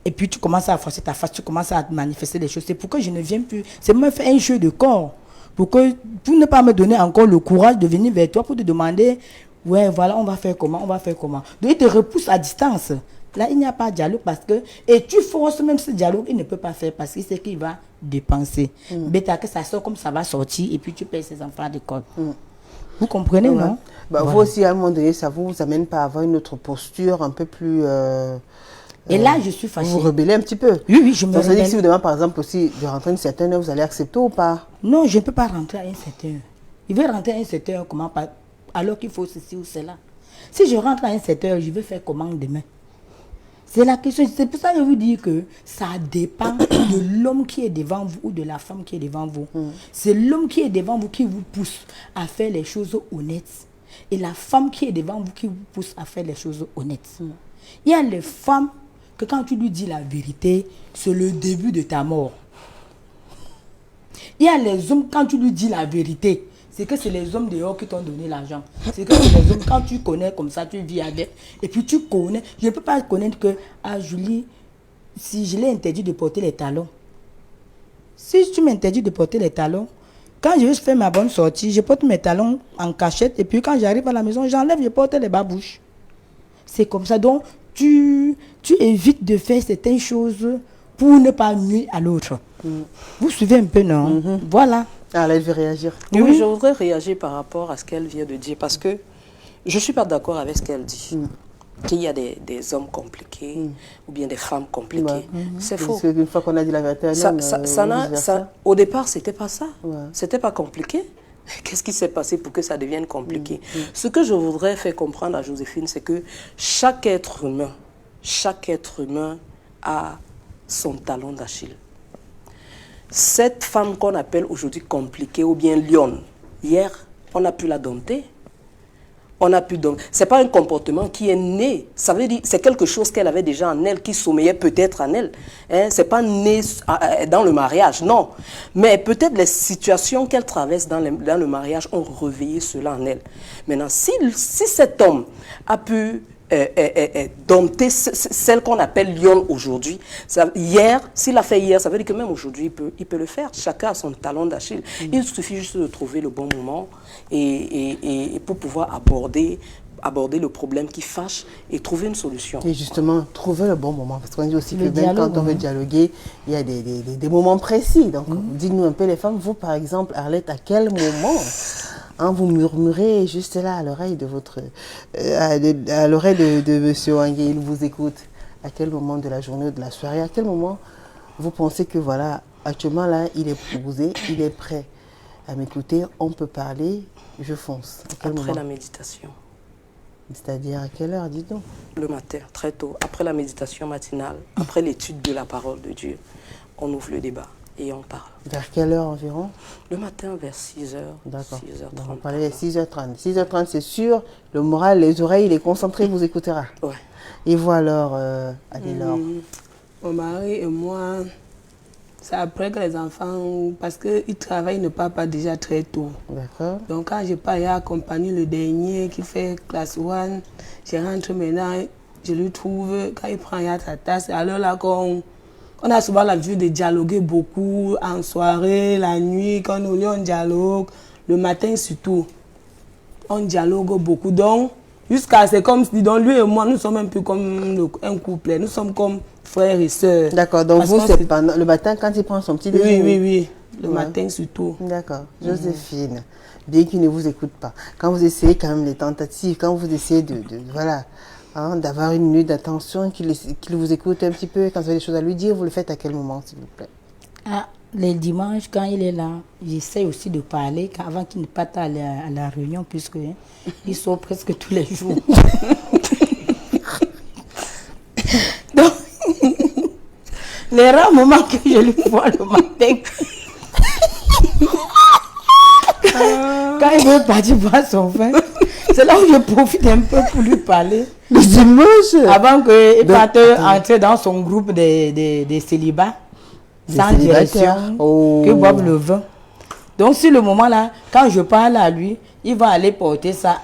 et puis tu commences à forcer ta face, tu commences à manifester des choses, c'est pourquoi je ne viens plus. C'est me faire un jeu de corps. Pour ne pas me donner encore le courage de venir vers toi pour te demander, ouais, voilà, on va faire comment. Donc il te repousse à distance. Là, il n'y a pas de dialogue parce que... Et tu forces même ce dialogue, il ne peut pas faire parce qu'il sait qu'il va dépenser. Bêta, que ça sort comme ça va sortir et puis tu payes ses enfants à l'école. Vous comprenez, non? Voilà. Vous aussi, à un moment donné, ça vous amène pas à avoir une autre posture un peu plus... et là, je suis fâchée. Vous vous rebellez un petit peu? Oui, je me rebelle. Ça veut dire que si vous demandez, par exemple, aussi de rentrer à une certaine heure, vous allez accepter ou pas? Non, je ne peux pas rentrer à une certaine heure. Il veut rentrer à une certaine heure, comment pas? Alors qu'il faut ceci ou cela. Si je rentre à une certaine heure, je vais faire comment demain? C'est la question. C'est pour ça que je vous dis que ça dépend de l'homme qui est devant vous ou de la femme qui est devant vous. C'est l'homme qui est devant vous qui vous pousse à faire les choses honnêtes. Et la femme qui est devant vous qui vous pousse à faire les choses honnêtes. Il y a les femmes que quand tu lui dis la vérité, c'est le début de ta mort. Il y a les hommes, quand tu lui dis la vérité, c'est que c'est les hommes dehors qui t'ont donné l'argent. C'est que c'est les hommes, quand tu connais comme ça, tu vis avec. Et puis tu connais. Je ne peux pas connaître que, Julie, si je l'ai interdit de porter les talons. Si tu m'interdis de porter les talons, quand je fais ma bonne sortie, je porte mes talons en cachette. Et puis quand j'arrive à la maison, j'enlève, je porte les babouches. C'est comme ça. Donc, tu évites de faire certaines choses pour ne pas nuire à l'autre. Vous suivez un peu, non? Voilà. Alors, elle veut réagir. Oui, je voudrais réagir par rapport à ce qu'elle vient de dire parce que je ne suis pas d'accord avec ce qu'elle dit. Qu'il y a des hommes compliqués ou bien des femmes compliquées. C'est faux. Parce qu'une fois qu'on a dit la vérité à l'homme, au départ, ce n'était pas ça. Ouais. Ce n'était pas compliqué. Qu'est-ce qui s'est passé pour que ça devienne compliqué? Ce que je voudrais faire comprendre à Joséphine, c'est que chaque être humain a son talon d'Achille. Cette femme qu'on appelle aujourd'hui compliquée ou bien lionne, hier, on a pu la dompter. C'est pas un comportement qui est né. Ça veut dire c'est quelque chose qu'elle avait déjà en elle, qui sommeillait peut-être en elle. C'est pas né dans le mariage, non. Mais peut-être les situations qu'elle traverse dans le mariage ont réveillé cela en elle. Maintenant, si cet homme a pu dompter celle qu'on appelle lionne aujourd'hui. Hier, s'il l'a fait hier, ça veut dire que même aujourd'hui, il peut le faire. Chacun a son talon d'Achille. Il suffit juste de trouver le bon moment et pour pouvoir aborder le problème qui fâche et trouver une solution. Et justement, trouver le bon moment. Parce qu'on dit aussi que Le même dialogue, quand on veut dialoguer, il y a des moments précis. Donc, dites-nous un peu les femmes. Vous, par exemple, Arlette, à quel moment vous murmurez juste là à l'oreille de votre... à l'oreille de monsieur Wangé, il vous écoute. À quel moment de la journée ou de la soirée, à quel moment vous pensez que voilà, actuellement là, il est posé, il est prêt à m'écouter, on peut parler, je fonce. À quel Après moment? la méditation. C'est-à-dire à quelle heure, dites-donc? Le matin, très tôt, après la méditation matinale, après l'étude de la parole de Dieu, on ouvre le débat et on parle. Vers quelle heure environ? Le matin vers 6h, D'accord. 6h30. On parlait 6h30. 6h30, c'est sûr, le moral, les oreilles, il est concentré, il vous écoutera. Ouais. Et vous alors, Adélor? Mon mari et moi, c'est après que les enfants, parce qu'ils travaillent, ils ne partent pas déjà très tôt. D'accord. Donc quand je pars, il accompagné le dernier qui fait classe 1, je rentre maintenant, je lui trouve, quand il prend sa tasse, alors là qu'on on a souvent l'habitude de dialoguer beaucoup en soirée, la nuit, quand on dialogue, le matin surtout, on dialogue beaucoup. Donc, jusqu'à c'est comme si, donc lui et moi, nous sommes un peu comme un couple, nous sommes comme frères et sœurs. D'accord, donc Parce vous, qu'on c'est pendant le matin quand il prend son petit déjeuner? Oui, le matin surtout. D'accord. Joséphine, bien qu'il ne vous écoute pas, quand vous essayez quand même les tentatives, quand vous essayez voilà, d'avoir une minute d'attention, qu'il vous écoute un petit peu, quand vous avez des choses à lui dire, vous le faites à quel moment, s'il vous plaît? Les dimanches, quand il est là, j'essaie aussi de parler avant qu'il ne parte à la réunion, puisque il sort presque tous les jours. Donc, les rares moments que je lui vois le matin, quand il veut partir boire son vin, c'est là où je profite un peu pour lui parler. Le dimanche? Avant qu'il parte entrer dans son groupe des célibats, sans direction, que boivent le vin. Donc, sur le moment là, quand je parle à lui, il va aller porter ça,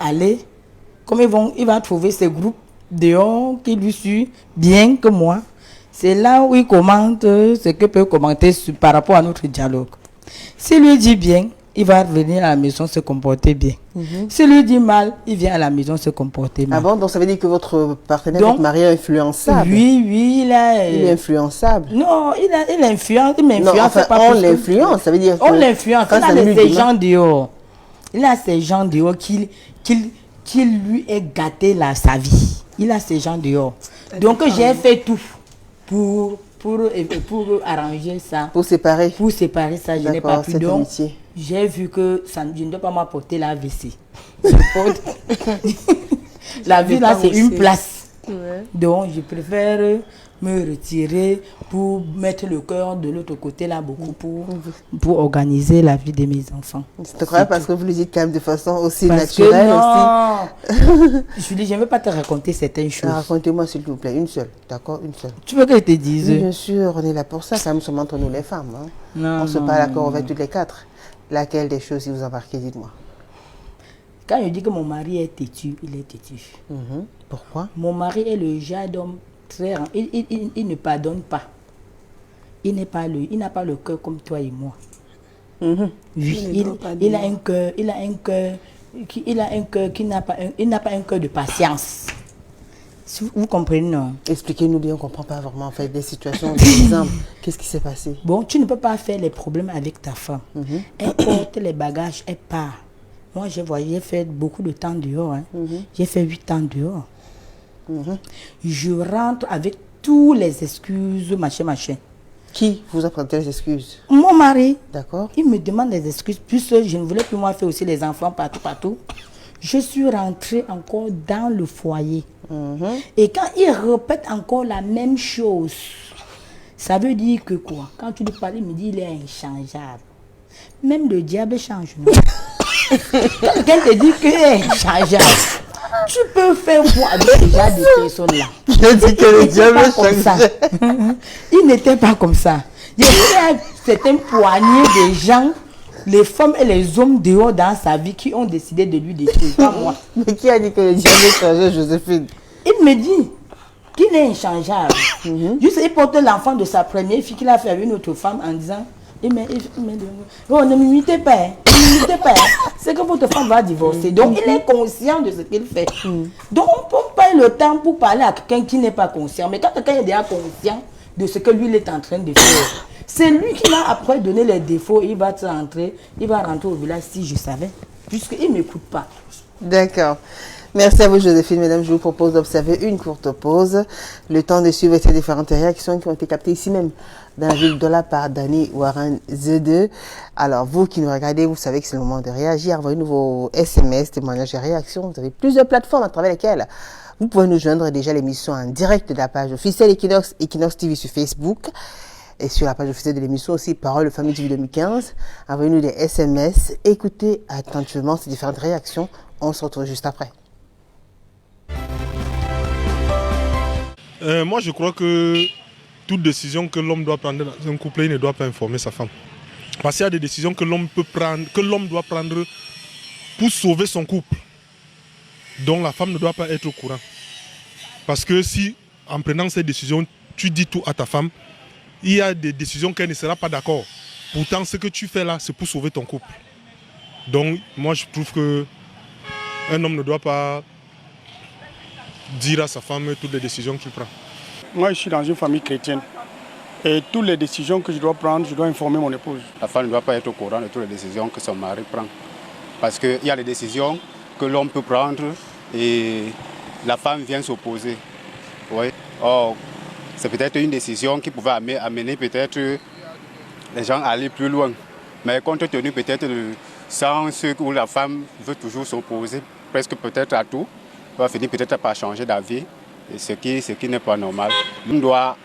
comme il va trouver ses groupes dehors qui lui suivent bien que moi. C'est là où il commente ce que peut commenter par rapport à notre dialogue. S'il lui dit bien, il va revenir à la maison se comporter bien. S'il lui dit mal, il vient à la maison se comporter mal. Ah bon, donc ça veut dire que votre partenaire, votre mari est influençable? Oui, il est influençable? Non, il influence, il m'influence. Non, enfin, on l'influence, ça veut dire on l'influence, il a ces gens dehors. Il a ces gens dehors qui lui est gâté sa vie. Il a ces gens dehors. Donc j'ai fait tout pour arranger ça. Pour séparer? Pour séparer ça, je n'ai pas pu. Donc, amitié. j'ai vu que je ne dois pas m'apporter la AVC. La vie là, c'est une place. Ouais. Donc, je préfère me retirer pour mettre le cœur de l'autre côté là beaucoup pour organiser la vie de mes enfants. C'est incroyable parce que vous le dites quand même de façon aussi naturelle. Julie, je ne veux pas te raconter certaines choses. Racontez-moi s'il vous plaît, une seule, d'accord, une seule. Tu veux que je te dise? Oui, bien sûr, on est là pour ça, quand même seulement entre nous les femmes. Hein. Non, on se parle d'accord, on va toutes les quatre. Laquelle des choses, si vous embarquez, dites-moi. Quand je dis que mon mari est têtu, il est têtu. Pourquoi? Mon mari est le genre d'homme très... Il ne pardonne pas. Il n'a pas le cœur comme toi et moi. Oui, il a un cœur, qui n'a pas un cœur de patience. Vous comprenez, non? Expliquez-nous bien, on ne comprend pas vraiment en fait des situations, des exemples. Qu'est-ce qui s'est passé? Bon, tu ne peux pas faire les problèmes avec ta femme. Elle porte les bagages, elle part. Moi, j'ai fait beaucoup de temps dehors. Hein. J'ai fait 8 ans dehors. Je rentre avec toutes les excuses, machin. Qui vous a présenté les excuses? Mon mari. D'accord. Il me demande des excuses, puisque je ne voulais plus moi faire aussi les enfants partout. Je suis rentrée encore dans le foyer. Et quand il répète encore la même chose, ça veut dire que quoi? Quand tu lui parles, il me dit il est inchangeable. Même le diable change. Quelqu'un te dit qu'il est inchangeable. Tu peux faire quoi avec déjà des personnes-là? Je dis que le diable change. Il n'était pas comme ça. Il y a certaines poignées de gens, les femmes et les hommes dehors dans sa vie qui ont décidé de lui détruire, pas moi. Mais qui a dit que le diable changeait, Joséphine? Il me dit qu'il est inchangeable. Juste, il porte l'enfant de sa première fille qu'il a fait avec une autre femme en disant oh, ne m'imitez pas, hein. Ne m'imitez pas. Hein. C'est que votre femme va divorcer. Donc, il est conscient de ce qu'il fait. Donc, on ne peut pas le temps pour parler à quelqu'un qui n'est pas conscient. Mais quand quelqu'un est déjà conscient de ce que lui il est en train de faire, c'est lui qui m'a après donné les défauts. Il va rentrer au village si je savais, puisqu'il ne m'écoute pas. D'accord. Merci à vous, Joséphine. Mesdames, je vous propose d'observer une courte pause. Le temps de suivre ces différentes réactions qui ont été captées ici même dans la ville de la par Danny Warren Z2. Alors, vous qui nous regardez, vous savez que c'est le moment de réagir. Envoyez-nous vos SMS, témoignages et réactions. Vous avez plusieurs plateformes à travers lesquelles vous pouvez nous joindre déjà l'émission en direct de la page officielle Equinox TV sur Facebook. Et sur la page officielle de l'émission aussi, Parole de Famille TV 2015. Envoyez-nous des SMS. Écoutez attentivement ces différentes réactions. On se retrouve juste après. Moi, je crois que toute décision que l'homme doit prendre dans un couple, il ne doit pas informer sa femme. Parce qu'il y a des décisions que l'homme doit prendre pour sauver son couple. Donc la femme ne doit pas être au courant. Parce que si, en prenant ces décisions, tu dis tout à ta femme, il y a des décisions qu'elle ne sera pas d'accord. Pourtant, ce que tu fais là, c'est pour sauver ton couple. Donc, moi, je trouve qu'un homme ne doit pas dire à sa femme toutes les décisions qu'il prend. Moi, je suis dans une famille chrétienne. Et toutes les décisions que je dois prendre, je dois informer mon épouse. La femme ne doit pas être au courant de toutes les décisions que son mari prend. Parce qu'il y a des décisions que l'homme peut prendre et la femme vient s'opposer. Oui. Or, c'est peut-être une décision qui pouvait amener peut-être les gens à aller plus loin. Mais compte tenu peut-être du sens où la femme veut toujours s'opposer, presque peut-être à tout, va finir peut-être par changer d'avis, ce qui n'est pas normal. On doit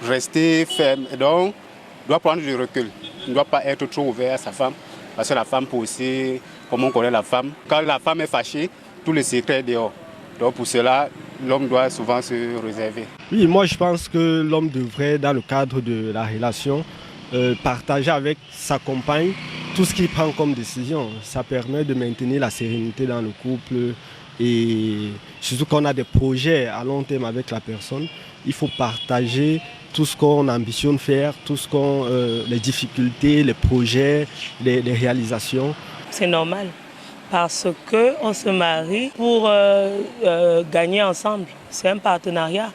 rester ferme et donc doit prendre du recul. Il ne doit pas être trop ouvert à sa femme, parce que la femme peut aussi, comme on connaît la femme, quand la femme est fâchée, tout le secret est dehors. Donc pour cela, l'homme doit souvent se réserver. Oui, moi je pense que l'homme devrait, dans le cadre de la relation, partager avec sa compagne tout ce qu'il prend comme décision. Ça permet de maintenir la sérénité dans le couple et surtout quand on a des projets à long terme avec la personne, il faut partager tout ce qu'on ambitionne faire, les difficultés, les projets, les réalisations. C'est normal parce qu'on se marie pour gagner ensemble. C'est un partenariat.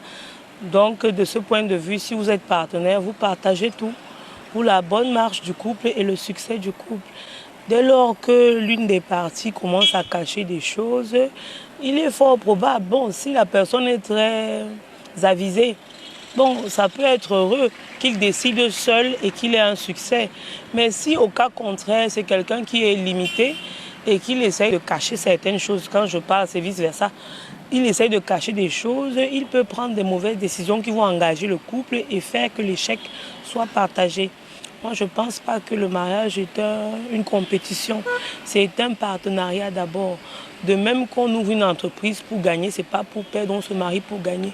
Donc de ce point de vue, si vous êtes partenaire, vous partagez tout pour la bonne marche du couple et le succès du couple. Dès lors que l'une des parties commence à cacher des choses, il est fort probable, si la personne est très avisée, ça peut être heureux qu'il décide seul et qu'il ait un succès. Mais si au cas contraire, c'est quelqu'un qui est limité et qu'il essaye de cacher certaines choses, quand je parle, c'est vice-versa, il essaye de cacher des choses, il peut prendre des mauvaises décisions qui vont engager le couple et faire que l'échec soit partagé. Moi, je ne pense pas que le mariage est une compétition. C'est un partenariat d'abord. De même qu'on ouvre une entreprise pour gagner, ce n'est pas pour perdre, on se marie pour gagner.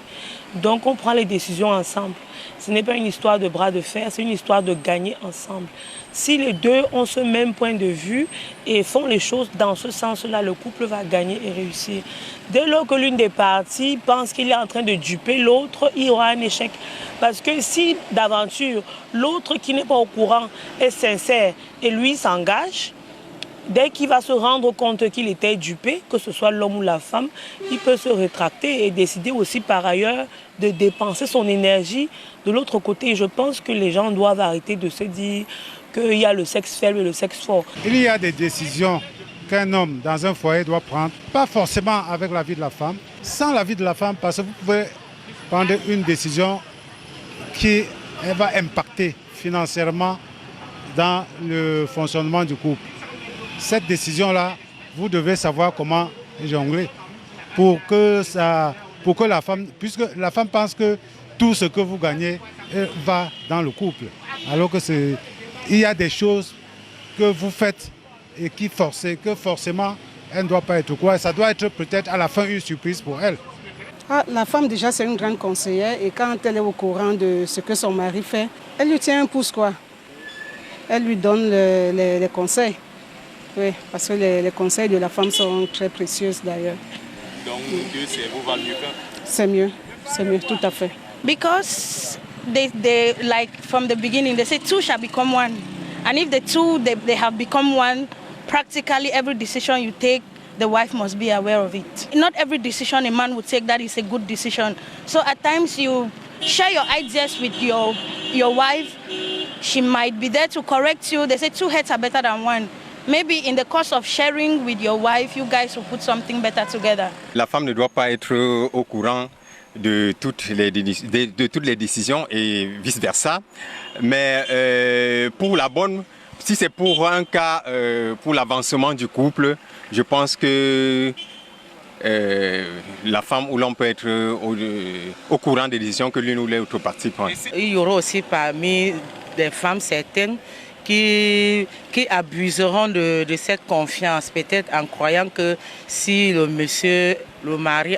Donc, on prend les décisions ensemble. Ce n'est pas une histoire de bras de fer, c'est une histoire de gagner ensemble. Si les deux ont ce même point de vue et font les choses dans ce sens-là, le couple va gagner et réussir. Dès lors que l'une des parties pense qu'il est en train de duper l'autre, il y aura un échec. Parce que si d'aventure, l'autre qui n'est pas au courant est sincère et lui s'engage, dès qu'il va se rendre compte qu'il était dupé, que ce soit l'homme ou la femme, il peut se rétracter et décider aussi par ailleurs de dépenser son énergie de l'autre côté. Et je pense que les gens doivent arrêter de se dire qu'il y a le sexe faible et le sexe fort. Il y a des décisions qu'un homme dans un foyer doit prendre, pas forcément avec l'avis de la femme, sans l'avis de la femme, parce que vous pouvez prendre une décision qui va impacter financièrement dans le fonctionnement du couple. Cette décision-là, vous devez savoir comment jongler pour que la femme, puisque la femme pense que tout ce que vous gagnez va dans le couple, alors que il y a des choses que vous faites et que forcément elle ne doit pas être au courant. Ça doit être peut-être à la fin une surprise pour elle. La femme déjà c'est une grande conseillère et quand elle est au courant de ce que son mari fait, elle lui tient un pouce quoi. Elle lui donne les conseils. Oui, parce que les conseils de la femme sont très précieux d'ailleurs. Donc Dieu, c'est vous valent mieux qu'un. C'est mieux, tout à fait. Because they like from the beginning, they say two shall become one. And if the two, they have become one, practically every decision you take, the wife must be aware of it. Not every decision a man would take that is a good decision. So at times you share your ideas with your wife. She might be there to correct you. They say two heads are better than one. Maybe in the course of sharing with your wife, you guys will put something better together. La femme ne doit pas être au courant de toutes les décisions et vice-versa. Mais pour la bonne, si c'est pour un cas, pour l'avancement du couple, je pense que la femme ou l'homme peut être au courant des décisions que l'une ou l'autre partie prend. Il y aura aussi parmi des femmes certaines qui abuseront de cette confiance, peut-être en croyant que si le mari,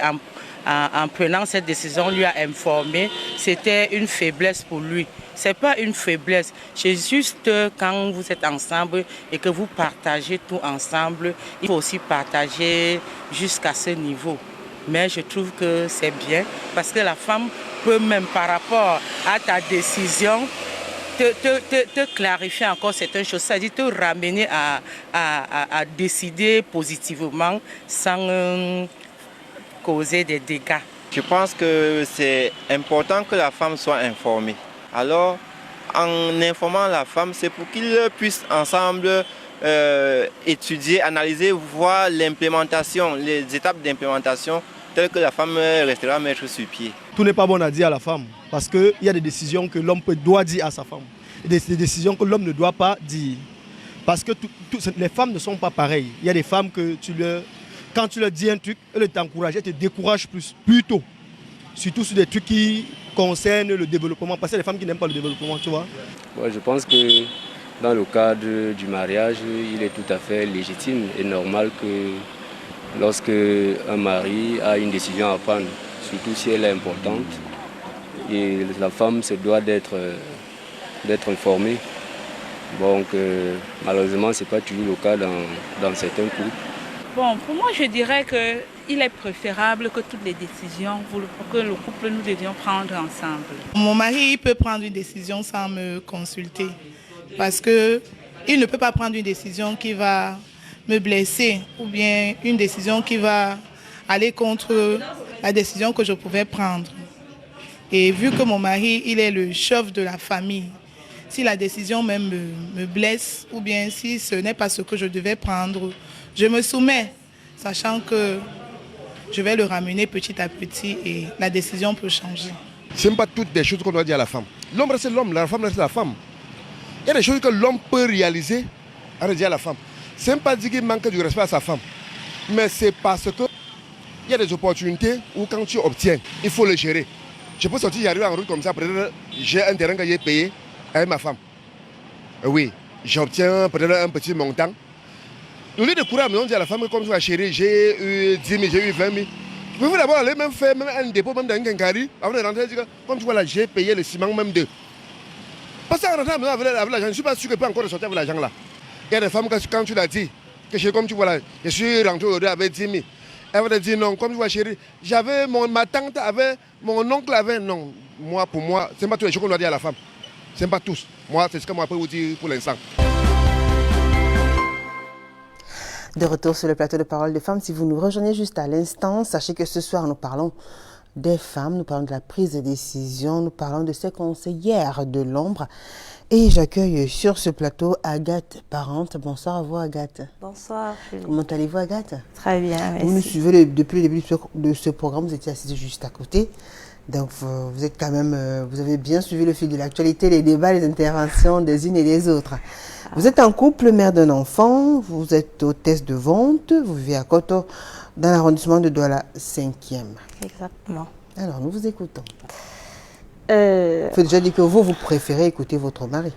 en prenant cette décision, lui a informé, c'était une faiblesse pour lui. Ce n'est pas une faiblesse, c'est juste quand vous êtes ensemble et que vous partagez tout ensemble, il faut aussi partager jusqu'à ce niveau. Mais je trouve que c'est bien parce que la femme peut même par rapport à ta décision te clarifier encore certaines choses, c'est-à-dire te ramener à décider positivement sans causer des dégâts. Je pense que c'est important que la femme soit informée. Alors, en informant la femme, c'est pour qu'ils puissent ensemble étudier, analyser, voir l'implémentation, les étapes d'implémentation telles que la femme restera mettre sur pied. Tout n'est pas bon à dire à la femme, parce qu'il y a des décisions que l'homme doit dire à sa femme, et des décisions que l'homme ne doit pas dire. Parce que les femmes ne sont pas pareilles. Il y a des femmes que quand tu leur dis un truc, elles t'encouragent, elles te découragent plus tôt. Surtout sur des trucs qui concernent le développement, parce qu'il y a des femmes qui n'aiment pas le développement, tu vois. Ouais, je pense que dans le cadre du mariage, il est tout à fait légitime et normal que lorsque un mari a une décision à prendre, surtout si elle est importante, et la femme se doit d'être informée. Donc malheureusement, ce n'est pas toujours le cas dans certains couples. Bon, pour moi, je dirais qu'il est préférable que toutes les décisions que le couple nous devions prendre ensemble. Mon mari peut prendre une décision sans me consulter parce qu'il ne peut pas prendre une décision qui va me blesser ou bien une décision qui va aller contre la décision que je pouvais prendre. Et vu que mon mari, il est le chef de la famille, si la décision même me blesse ou bien si ce n'est pas ce que je devais prendre, je me soumets, sachant que je vais le ramener petit à petit et la décision peut changer. Ce n'est pas toutes des choses qu'on doit dire à la femme. L'homme reste l'homme, la femme reste la femme. Il y a des choses que l'homme peut réaliser à dire à la femme. Ce n'est pas dire qu'il manque du respect à sa femme, mais c'est parce qu'il y a des opportunités où quand tu obtiens, il faut les gérer. Je peux sortir, j'arrive en route comme ça, peut-être j'ai un terrain que j'ai payé avec ma femme. Oui, j'obtiens peut-être un petit montant. Au lieu de courir à la maison, dire à la femme, comme tu vas chérie, j'ai eu 10 000, j'ai eu 20 000. Je peux d'abord aller même faire même un dépôt, même dans un quincaillerie, avant de rentrer, dire comme tu vois là, j'ai payé le ciment même de. Parce qu'en rentrant à la maison avec l'argent, je ne suis pas sûr que je peux encore sortir avec l'argent là. Il y a des femmes, quand tu l'as dit, que comme tu vois là, je suis rentré aujourd'hui avec 10 000. Elle va te dire non, comme tu vois chérie, ma tante avait, mon oncle avait, non. Moi, pour moi, ce n'est pas tous les choses qu'on doit dire à la femme. Ce n'est pas tous. Moi, c'est ce que moi je peux vous dire pour l'instant. De retour sur le plateau de Parole de Femmes, si vous nous rejoignez juste à l'instant, sachez que ce soir nous parlons des femmes, nous parlons de la prise de décision, nous parlons de ces conseillères de l'ombre. Et j'accueille sur ce plateau Agathe Parente. Bonsoir à vous Agathe. Bonsoir. Comment allez-vous Agathe? Très bien, merci. Vous nous suivez depuis le début de ce programme, vous étiez assise juste à côté. Donc vous êtes quand même, vous avez bien suivi le fil de l'actualité, les débats, les interventions des unes et des autres. Vous êtes en couple, mère d'un enfant, vous êtes hôtesse de vente, vous vivez à Koto, dans l'arrondissement de Douala 5e. Exactement. Alors, nous vous écoutons. Il faut déjà dire que vous préférez écouter votre mari.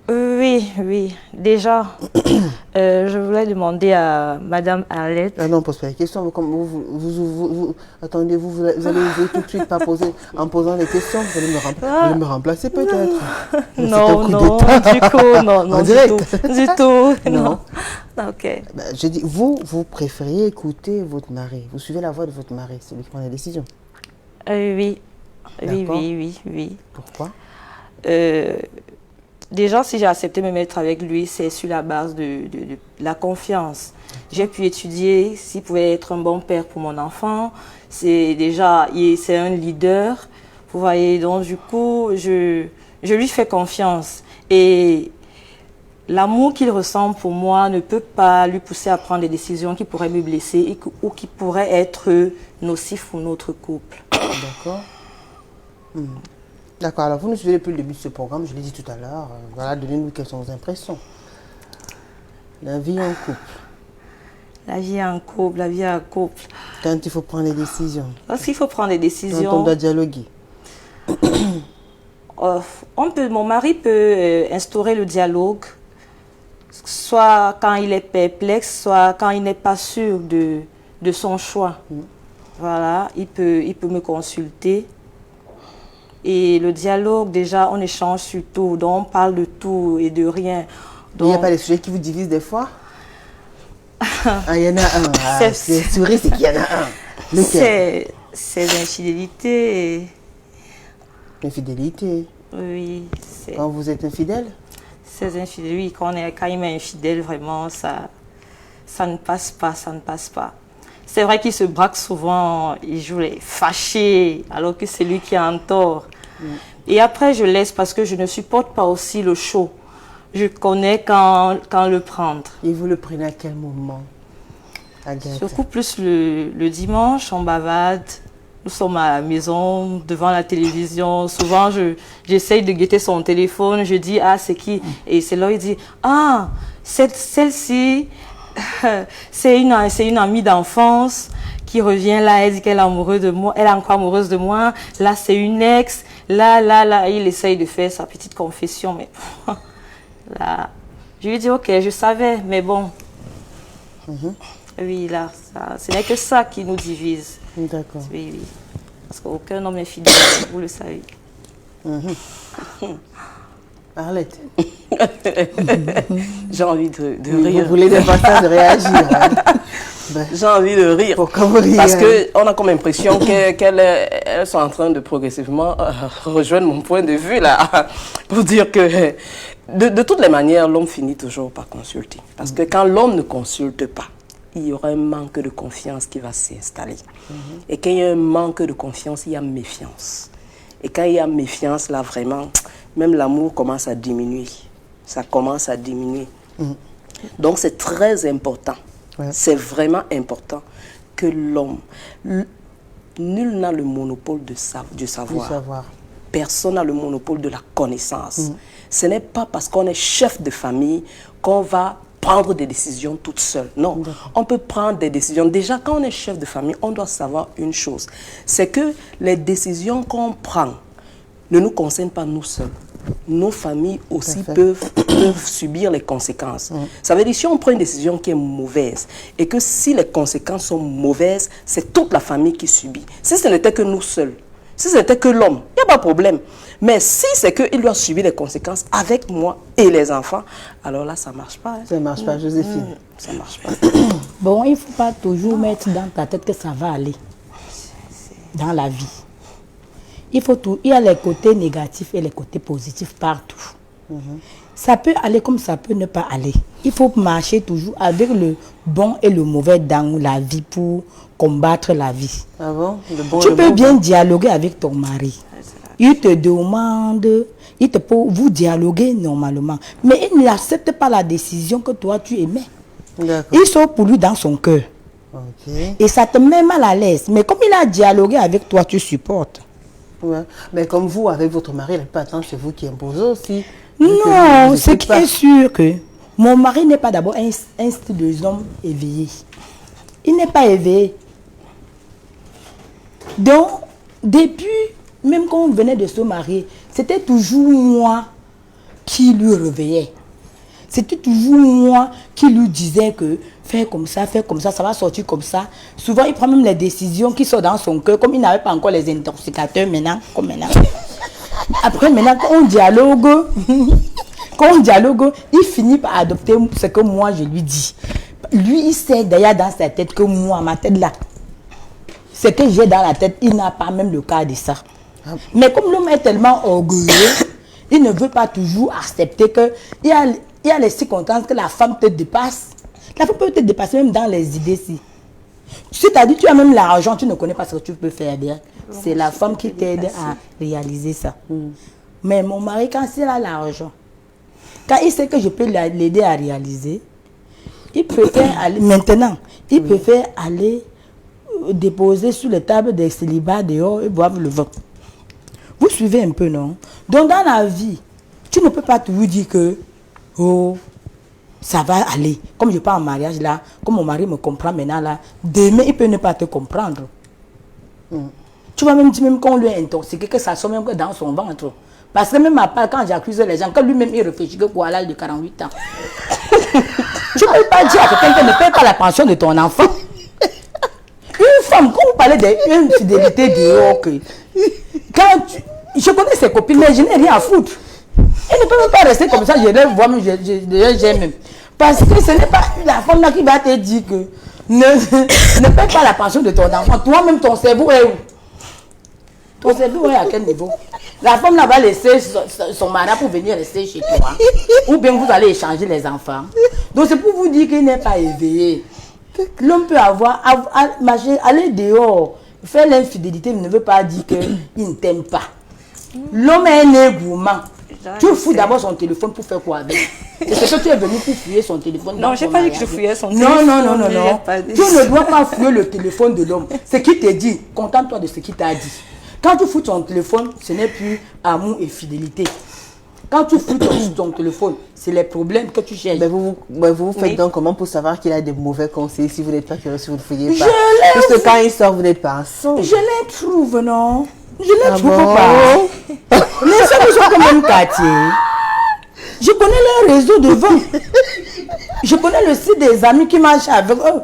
Oui. Déjà, je voulais demander à Madame Arlette. Ah non, pose pas la question. Attendez, vous allez tout de suite pas poser en posant les questions. Vous allez me remplacer peut-être. Non, du coup, non, en direct. Du tout. Non. Ok. J'ai dit, vous préfériez écouter votre mari. Vous suivez la voix de votre mari, c'est lui qui prend la décision. Oui. D'accord. Oui. Pourquoi? Déjà, si j'ai accepté de me mettre avec lui, c'est sur la base de la confiance. J'ai pu étudier s'il pouvait être un bon père pour mon enfant. C'est un leader. Vous voyez, donc du coup, je lui fais confiance. Et l'amour qu'il ressent pour moi ne peut pas lui pousser à prendre des décisions qui pourraient me blesser ou qui pourraient être nocifs pour notre couple. D'accord. D'accord, alors vous nous suivez depuis le début de ce programme, je l'ai dit tout à l'heure. Voilà, donnez-nous quelles sont vos impressions. La vie en couple. La vie en couple. Quand il faut prendre des décisions. Lorsqu'il faut prendre des décisions. Quand on doit dialoguer. Mon mari peut instaurer le dialogue, soit quand il est perplexe, soit quand il n'est pas sûr de son choix. Voilà, il peut me consulter. Et le dialogue, déjà, on échange sur tout, donc on parle de tout et de rien. Donc, il n'y a pas des sujets qui vous divisent des fois? Il y en a un. C'est souris, c'est qu'il y en a un. C'est l'infidélité. Infidélité? Oui. Quand vous êtes infidèle? C'est infidèle, oui. Quand il m'est infidèle, vraiment, ça ne passe pas, C'est vrai qu'il se braque souvent, il joue les fâchés, alors que c'est lui qui a un tort. Et après, je laisse parce que je ne supporte pas aussi le chaud. Je connais quand le prendre. Et vous le prenez à quel moment, Agathe? Surtout plus le dimanche, on bavade. Nous sommes à la maison, devant la télévision. Souvent, j'essaye de guetter son téléphone. Je dis, ah, c'est qui? Et c'est là, il dit, ah, celle-ci... c'est une amie d'enfance qui revient là, elle dit qu'elle est amoureuse de moi, elle est encore amoureuse de moi. Là, c'est une ex. Là, il essaye de faire sa petite confession, mais là, je lui dis ok, je savais, mais bon. Oui, là, ce n'est que ça qui nous divise. D'accord. Oui. Parce qu'aucun homme n'est fidèle, vous le savez. Arlette. J'ai envie de rire. Vous voulez des façons de réagir. J'ai envie de rire. Pourquoi vous riez? Parce qu'on a comme l'impression qu'elles sont en train de progressivement rejoindre mon point de vue là. Pour dire que de toutes les manières, l'homme finit toujours par consulter. Parce que quand l'homme ne consulte pas, il y aura un manque de confiance qui va s'installer. Et quand il y a un manque de confiance, il y a méfiance. Et quand il y a méfiance, là vraiment, même l'amour commence à diminuer. Ça commence à diminuer. Donc c'est très important. C'est vraiment important que l'homme, nul n'a le monopole du savoir. Personne n'a le monopole de la connaissance. Ce n'est pas parce qu'on est chef de famille qu'on va prendre des décisions toute seule. Non, on peut prendre des décisions. Déjà, quand on est chef de famille, on doit savoir une chose. C'est que les décisions qu'on prend ne nous concernent pas nous seuls. Nos familles aussi peuvent subir les conséquences. Ça veut dire si on prend une décision qui est mauvaise et que si les conséquences sont mauvaises, c'est toute la famille qui subit. Si ce n'était que nous seuls, si ce n'était que l'homme, il n'y a pas de problème. Mais si c'est qu'il doit subir les conséquences avec moi et les enfants, alors là, ça ne marche pas. Ça ne marche pas, Joséphine. Ça ne marche pas. Bon, il ne faut pas toujours mettre dans ta tête que ça va aller dans la vie. Il y a les côtés négatifs et les côtés positifs partout. Ça peut aller comme ça peut ne pas aller. Il faut marcher toujours avec le bon et le mauvais dans la vie pour combattre la vie. Ah bon? Tu peux bien dialoguer avec ton mari. Il te demande, vous dialoguer normalement. Mais il n'accepte pas la décision que toi tu émets. Il sort pour lui dans son cœur. Et ça te met mal à l'aise. Mais comme il a dialogué avec toi, tu supportes. Ouais. Mais comme vous, avec votre mari, il n'est pas attendre, c'est vous qui imposez aussi. Non, ce qui est sûr que mon mari n'est pas d'abord un style de homme éveillé. Il n'est pas éveillé. Donc, depuis, même quand on venait de se marier, c'était toujours moi qui lui réveillais. C'était toujours moi qui lui disais que fais comme ça, ça va sortir comme ça. Souvent, il prend même les décisions qui sont dans son cœur, comme il n'avait pas encore les intoxicateurs maintenant, comme maintenant. Après, maintenant, quand on dialogue, il finit par adopter ce que moi je lui dis. Lui, il sait d'ailleurs dans sa tête que moi, ma tête là, ce que j'ai dans la tête, il n'a pas même le cas de ça. Mais comme l'homme est tellement orgueilleux, il ne veut pas toujours accepter qu'il y a les circonstances que la femme te dépasse. La femme peut te dépasser même dans les idées. C'est-à-dire, tu as même l'argent, tu ne connais pas ce que tu peux faire bien. C'est la femme qui t'aide à réaliser ça. Mais mon mari, quand il a l'argent, quand il sait que je peux l'aider à réaliser, il préfère aller, maintenant, il préfère aller déposer sur les tables des célibats dehors et boire le vin. Vous suivez un peu, non? Donc, dans la vie, tu ne peux pas toujours dire que, oh, ça va aller. Comme je pars en mariage là, comme mon mari me comprend maintenant là, demain, il peut ne pas te comprendre. Tu vas même dire, même quand on lui est intoxiqué, que ça sort même que dans son ventre. Parce que même à part, quand j'accuse les gens, quand lui-même il réfléchit que quoi, à l'âge de 48 ans. Tu ne peux pas dire à quelqu'un qui ne paie pas la pension de ton enfant. Une femme, quand vous parlez d'une fidélité dehors, je connais ses copines, mais je n'ai rien à foutre. Elle ne peut même pas rester comme ça, je les vois, mais j'aime même. Parce que ce n'est pas la femme là qui va te dire que ne paie pas la pension de ton enfant. Toi-même, ton cerveau est où? Ton cerveau est à quel niveau? La femme là va laisser son mari pour venir rester chez toi. Ou bien vous allez échanger les enfants. Donc c'est pour vous dire qu'il n'est pas éveillé. L'homme peut aller dehors, faire l'infidélité ne veut pas dire qu'il ne t'aime pas. L'homme est un gourmand. Tu fous d'abord son téléphone pour faire quoi avec? Est-ce que tu es venu pour fouiller son téléphone? Non, je n'ai pas dit que je fouillais son téléphone. Non. Tu ne dois pas fouiller le téléphone de l'homme. Ce qu'il te dit, contente-toi de ce qu'il t'a dit. Quand tu fous ton téléphone, ce n'est plus amour et fidélité. Quand tu fous ton téléphone, c'est les problèmes que tu cherches. Mais vous faites donc comment pour savoir qu'il a des mauvais conseils si vous n'êtes pas curieux, si vous ne fouillez pas? Parce que quand il sort, vous n'êtes pas ensemble. Je les trouve, non? Je les trouve pas. Les hommes sont comme un quartier. Je connais leur réseau de vent. Je connais le site des amis qui marchent avec eux.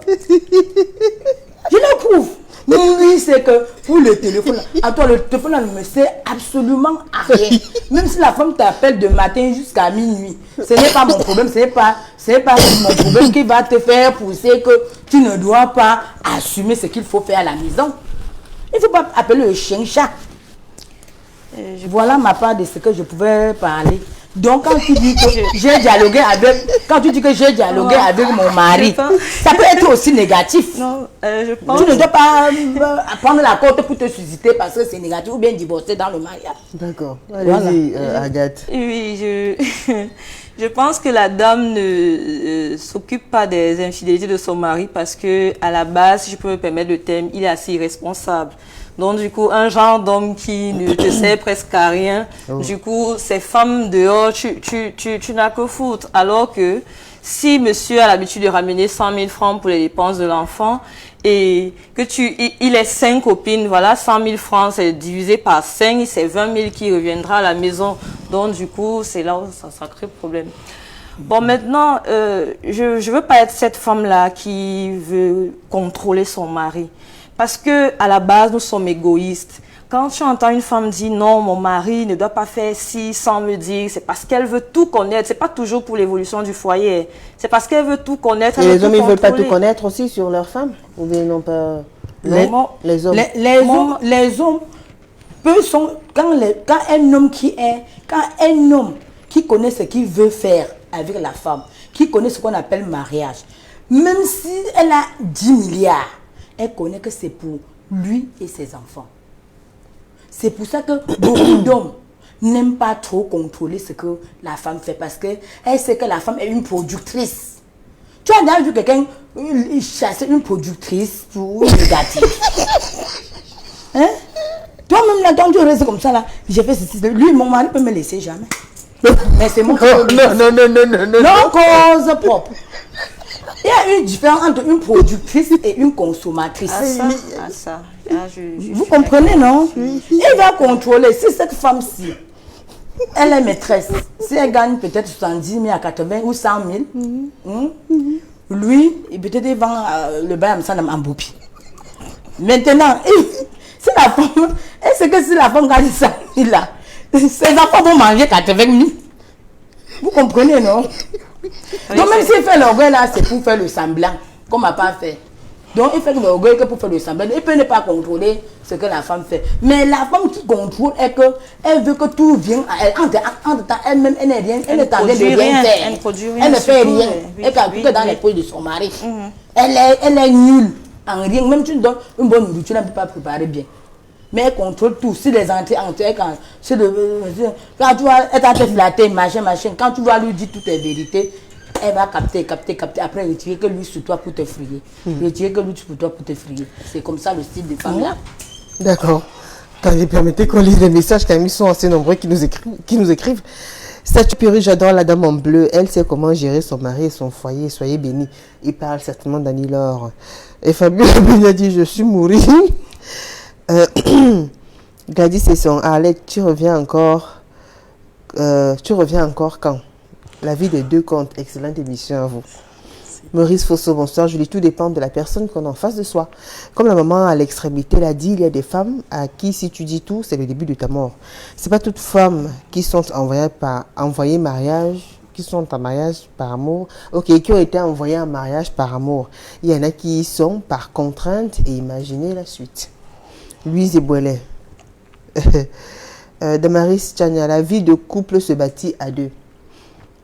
Je les trouve. Oui, c'est que pour le téléphone, à toi, le téléphone là, ne me sert absolument à rien. Même si la femme t'appelle de matin jusqu'à minuit, ce n'est pas mon problème, ce n'est pas mon problème qui va te faire pousser que tu ne dois pas assumer ce qu'il faut faire à la maison. Il ne faut pas appeler le chien-chat. Voilà ma part de ce que je pouvais parler. Donc quand tu dis que j'ai dialogué avec, avec mon mari, ça peut être aussi négatif. Non, je pense. Tu ne dois pas prendre la côte pour te susciter parce que c'est négatif ou bien divorcer dans le mariage. D'accord. Allez-y, Agathe. Oui, je pense que la dame ne s'occupe pas des infidélités de son mari parce que à la base, si je peux me permettre le terme, il est assez irresponsable. Donc, du coup, un genre d'homme qui ne te sert presque à rien. Du coup, ces femmes dehors, tu n'as que foutre. Alors que si monsieur a l'habitude de ramener 100 000 francs pour les dépenses de l'enfant et que il est 5 copines, voilà, 100 000 francs, c'est divisé par 5, c'est 20 000 qui reviendra à la maison. Donc, du coup, c'est là où ça crée problème. Bon, maintenant, je veux pas être cette femme-là qui veut contrôler son mari. Parce que à la base, nous sommes égoïstes. Quand tu entends une femme dire non, mon mari ne doit pas faire ci sans me dire, c'est parce qu'elle veut tout connaître. C'est pas toujours pour l'évolution du foyer. C'est parce qu'elle veut tout connaître. Et les hommes, ils ne veulent pas tout connaître aussi sur leur femme? Ou bien non pas les hommes? Les hommes sont quand un homme qui connaît ce qu'il veut faire avec la femme, qui connaît ce qu'on appelle mariage, même si elle a 10 milliards, elle connaît que c'est pour lui et ses enfants. C'est pour ça que beaucoup d'hommes n'aiment pas trop contrôler ce que la femme fait parce qu'elle sait que la femme est une productrice. Tu as déjà vu quelqu'un chasser une productrice pour une négative? Hein? Toi-même là, quand tu restes comme ça là, j'ai fait ceci. Lui, mon mari peut me laisser jamais. Mais c'est mon non, cause propre. Il y a une différence entre une productrice et une consommatrice. Vous comprenez, non? Il va contrôler. Si cette femme-ci, elle est maîtresse, si elle gagne peut-être 70 000 à 80 ou 100 000, lui, peut-être il vend le bain en boupi. Maintenant, si la femme, est-ce que si la femme gagne 100 000 là, ses enfants vont manger 80 000? Vous comprenez, non? Donc même s'il fait l'orgueil là, c'est pour faire le semblant, comme on n'a pas fait. Donc, il fait de l'orgueil que pour faire le semblant. Il peut ne pas contrôler ce que la femme fait. Mais la femme qui contrôle est qu'elle veut que tout vienne à elle. En temps, elle-même, elle n'est rien. Elle ne tente de rien faire. Elle ne produit rien. Elle ne fait rien. Elle est dans les poches de son mari. Elle est nulle en rien. Même si tu lui donnes une bonne nourriture, elle ne peut pas préparer bien. Mais elle contrôle tout. Si les entrées, quand tu vas être flatté, machin. Quand tu vas lui dire toutes les vérités, elle va capter. Après, retirer que lui sur toi pour te frayer. Retirer que lui sur toi pour te frayer. C'est comme ça le style de femme là. D'accord. Attendez, permettez qu'on lise les messages car ils sont assez nombreux qui nous écrivent. Satupiri, j'adore la dame en bleu. Elle sait comment gérer son mari et son foyer. Soyez bénis. Il parle certainement d'Annie Laure. Et Fabien a dit, je suis mouru. Gladys et son Arlette, tu reviens encore quand? La vie des deux comptes. Excellente émission à vous. Maurice Fosso, bonsoir. Je dis, tout dépend de la personne qu'on a en face de soi. Comme la maman à l'extrémité l'a dit, il y a des femmes à qui si tu dis tout, c'est le début de ta mort. C'est pas toutes femmes qui sont envoyées mariage, qui sont en mariage par amour, qui ont été envoyées en mariage par amour. Il y en a qui y sont par contrainte et imaginez la suite. Louise Ebouelet. Damaris Tchania, la vie de couple se bâtit à deux.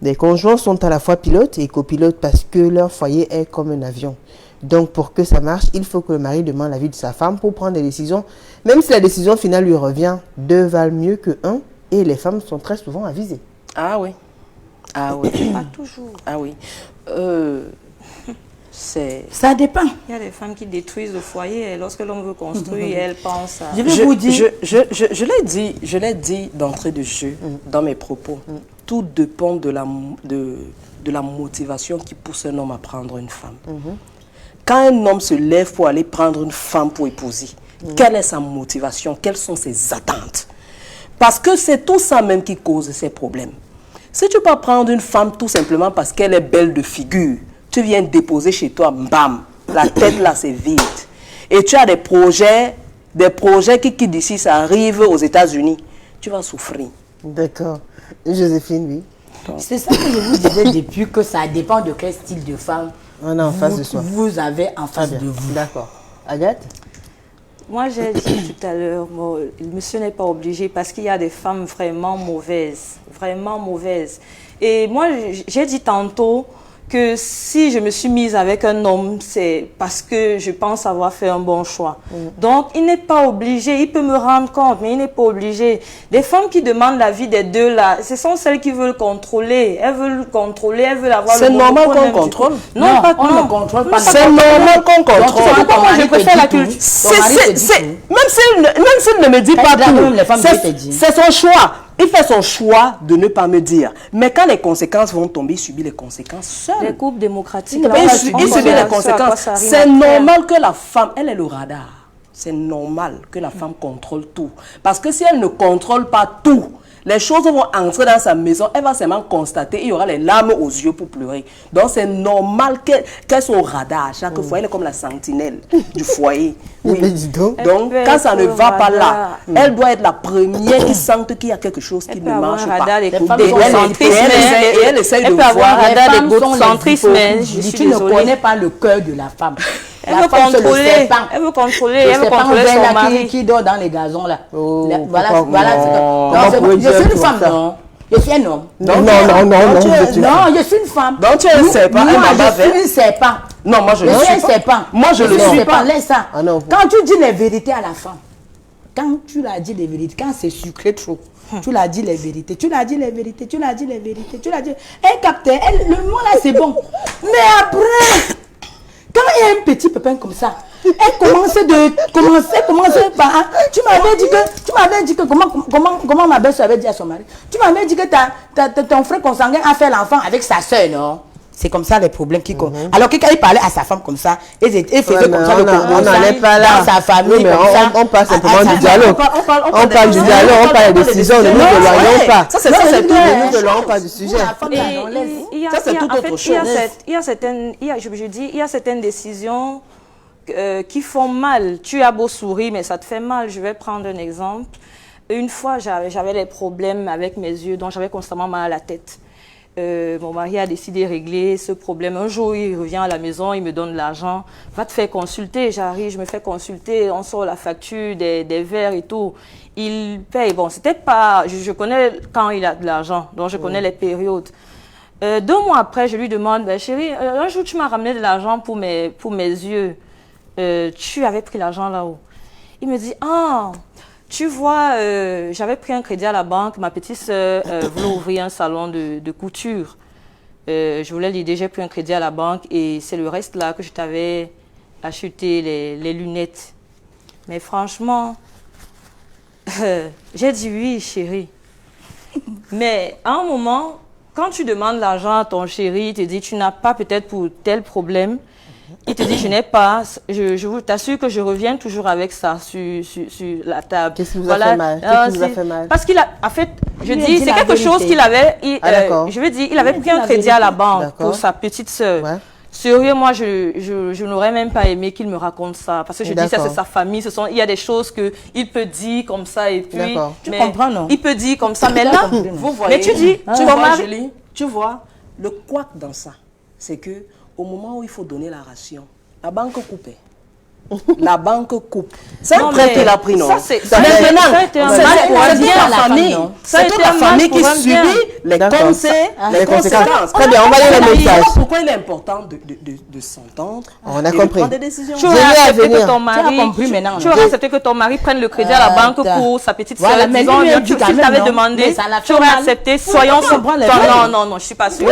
Les conjoints sont à la fois pilotes et copilotes parce que leur foyer est comme un avion. Donc, pour que ça marche, il faut que le mari demande l'avis de sa femme pour prendre des décisions. Même si la décision finale lui revient, deux valent mieux que un et les femmes sont très souvent avisées. Ah oui. Ah oui. Pas toujours. Ah oui. Ça dépend. Il y a des femmes qui détruisent le foyer et lorsque l'homme veut construire, elles pensent à... Je l'ai dit d'entrée de jeu dans mes propos. Tout dépend de la motivation qui pousse un homme à prendre une femme. Quand un homme se lève pour aller prendre une femme pour épouser, quelle est sa motivation? Quelles sont ses attentes? Parce que c'est tout ça même qui cause ces problèmes. Si tu peux prendre une femme tout simplement parce qu'elle est belle de figure, tu viens déposer chez toi, bam, la tête là c'est vide. Et tu as des projets qui d'ici ça arrive aux États-Unis, tu vas souffrir. D'accord. Joséphine, oui. C'est ça que je vous disais depuis que ça dépend de quel style de femme on a en face de soi. Vous avez en face de vous. D'accord. Agathe? Moi, j'ai dit tout à l'heure, le monsieur n'est pas obligé parce qu'il y a des femmes vraiment mauvaises. Vraiment mauvaises. Et moi, j'ai dit tantôt que si je me suis mise avec un homme, c'est parce que je pense avoir fait un bon choix. Donc, il n'est pas obligé, il peut me rendre compte, mais il n'est pas obligé. Les femmes qui demandent l'avis des deux là, ce sont celles qui veulent contrôler. Elles veulent contrôler, elles veulent avoir le monopole. C'est normal qu'on contrôle. Non, on ne contrôle pas. C'est normal qu'on contrôle. Moi, je préfère la culture. Même s'il ne me dit pas tout, c'est son choix. Il fait son choix de ne pas me dire. Mais quand les conséquences vont tomber, il subit les conséquences seul. Les couples démocratiques. Il subit les conséquences. C'est normal que la femme, elle est le radar. C'est normal que la femme contrôle tout. Parce que si elle ne contrôle pas tout, les choses vont entrer dans sa maison, elle va seulement constater, il y aura les larmes aux yeux pour pleurer. Donc c'est normal qu'elle soit au radar. Chaque fois, elle est comme la sentinelle du foyer. Oui. Donc quand ça ne va pas là, elle doit être la première qui sente qu'il y a quelque chose qui ne marche pas. Elle essaie de voir. Elle peut avoir un centrisme, mais tu ne connais pas le cœur de la femme. Elle veut contrôler. Elle veut contrôler son mari. Qui dort dans les gazons là. Voilà. Je suis une femme, non. Je suis un homme. Non, je suis une femme. Donc tu es un serpent. Moi, je suis un serpent. Non, moi je ne suis pas. Moi je ne suis pas. Laisse ça. Quand tu dis les vérités à la femme, quand tu l'as dit les vérités, quand c'est sucré trop, tu l'as dit les vérités, tu l'as dit les vérités, tu l'as dit les vérités, tu l'as dit. Elle capte, le mot là c'est bon. Mais après, quand il y a un petit pépin comme ça, elle commence par... Tu m'avais dit que comment ma belle-soeur avait dit à son mari, tu m'avais dit que ton frère consanguin a fait l'enfant avec sa soeur, non? C'est comme ça les problèmes qui comptent. Alors que quand il parlait à sa femme comme ça, il faisait comme ça le Congo, on n'allait pas là. Dans sa famille, mais on parle simplement du dialogue. On parle du dialogue, on parle des décisions, ne nous éloignons pas. Ça, c'est tout, ne nous éloignons pas du sujet. Ça, c'est tout autre chose. Il y a certaines décisions qui font mal. Tu as beau sourire, mais ça te fait mal. Je vais prendre un exemple. Une fois, j'avais des problèmes avec mes yeux, donc j'avais constamment mal à la tête. mon mari a décidé de régler ce problème. Un jour, il revient à la maison, il me donne de l'argent. Va te faire consulter. J'arrive, je me fais consulter. On sort la facture des verres et tout. Il paye. Bon, c'était pas... Je connais quand il a de l'argent, donc je connais les périodes. 2 mois après, je lui demande, ben, chérie, un jour, tu m'as ramené de l'argent pour mes yeux. Tu avais pris l'argent là-haut. Il me dit, ah... Tu vois, j'avais pris un crédit à la banque. Ma petite soeur voulait ouvrir un salon de couture. Je voulais l'aider, j'ai pris un crédit à la banque et c'est le reste là que je t'avais acheté les lunettes. Mais franchement, j'ai dit oui, chérie. Mais à un moment, quand tu demandes l'argent à ton chéri, il te dit tu n'as pas peut-être pour tel problème. Il te dit, je n'ai pas, je vous t'assure que je reviens toujours avec ça sur la table. Qu'est-ce qui vous a fait mal? Qu'est-ce qui vous a fait mal? Parce qu'il a, en fait, je dis, c'est quelque chose qu'il avait, je veux dire, il avait pris un crédit à la banque pour sa petite sœur. Ouais. Sérieux, moi, je n'aurais même pas aimé qu'il me raconte ça. Parce que je dis, ça, c'est sa famille. Il y a des choses qu'il peut dire comme ça. Et puis, tu comprends, non? Il peut dire comme ça. Mais là, vous voyez, mais tu dis, Julie, tu vois, le couac dans ça, c'est que au moment où il faut donner la ration, la banque coupait. La banque coupe. C'est un prêt qu'il a pris, non? C'est toute la famille qui subit les conséquences. Très bien, on va lire le message. Pourquoi il est important de s'entendre? On a compris. Tu aurais accepté que ton mari prenne le crédit à la banque pour sa petite soeur. Tu t'avais demandé, tu aurais accepté. Soyons non, je suis pas sûre.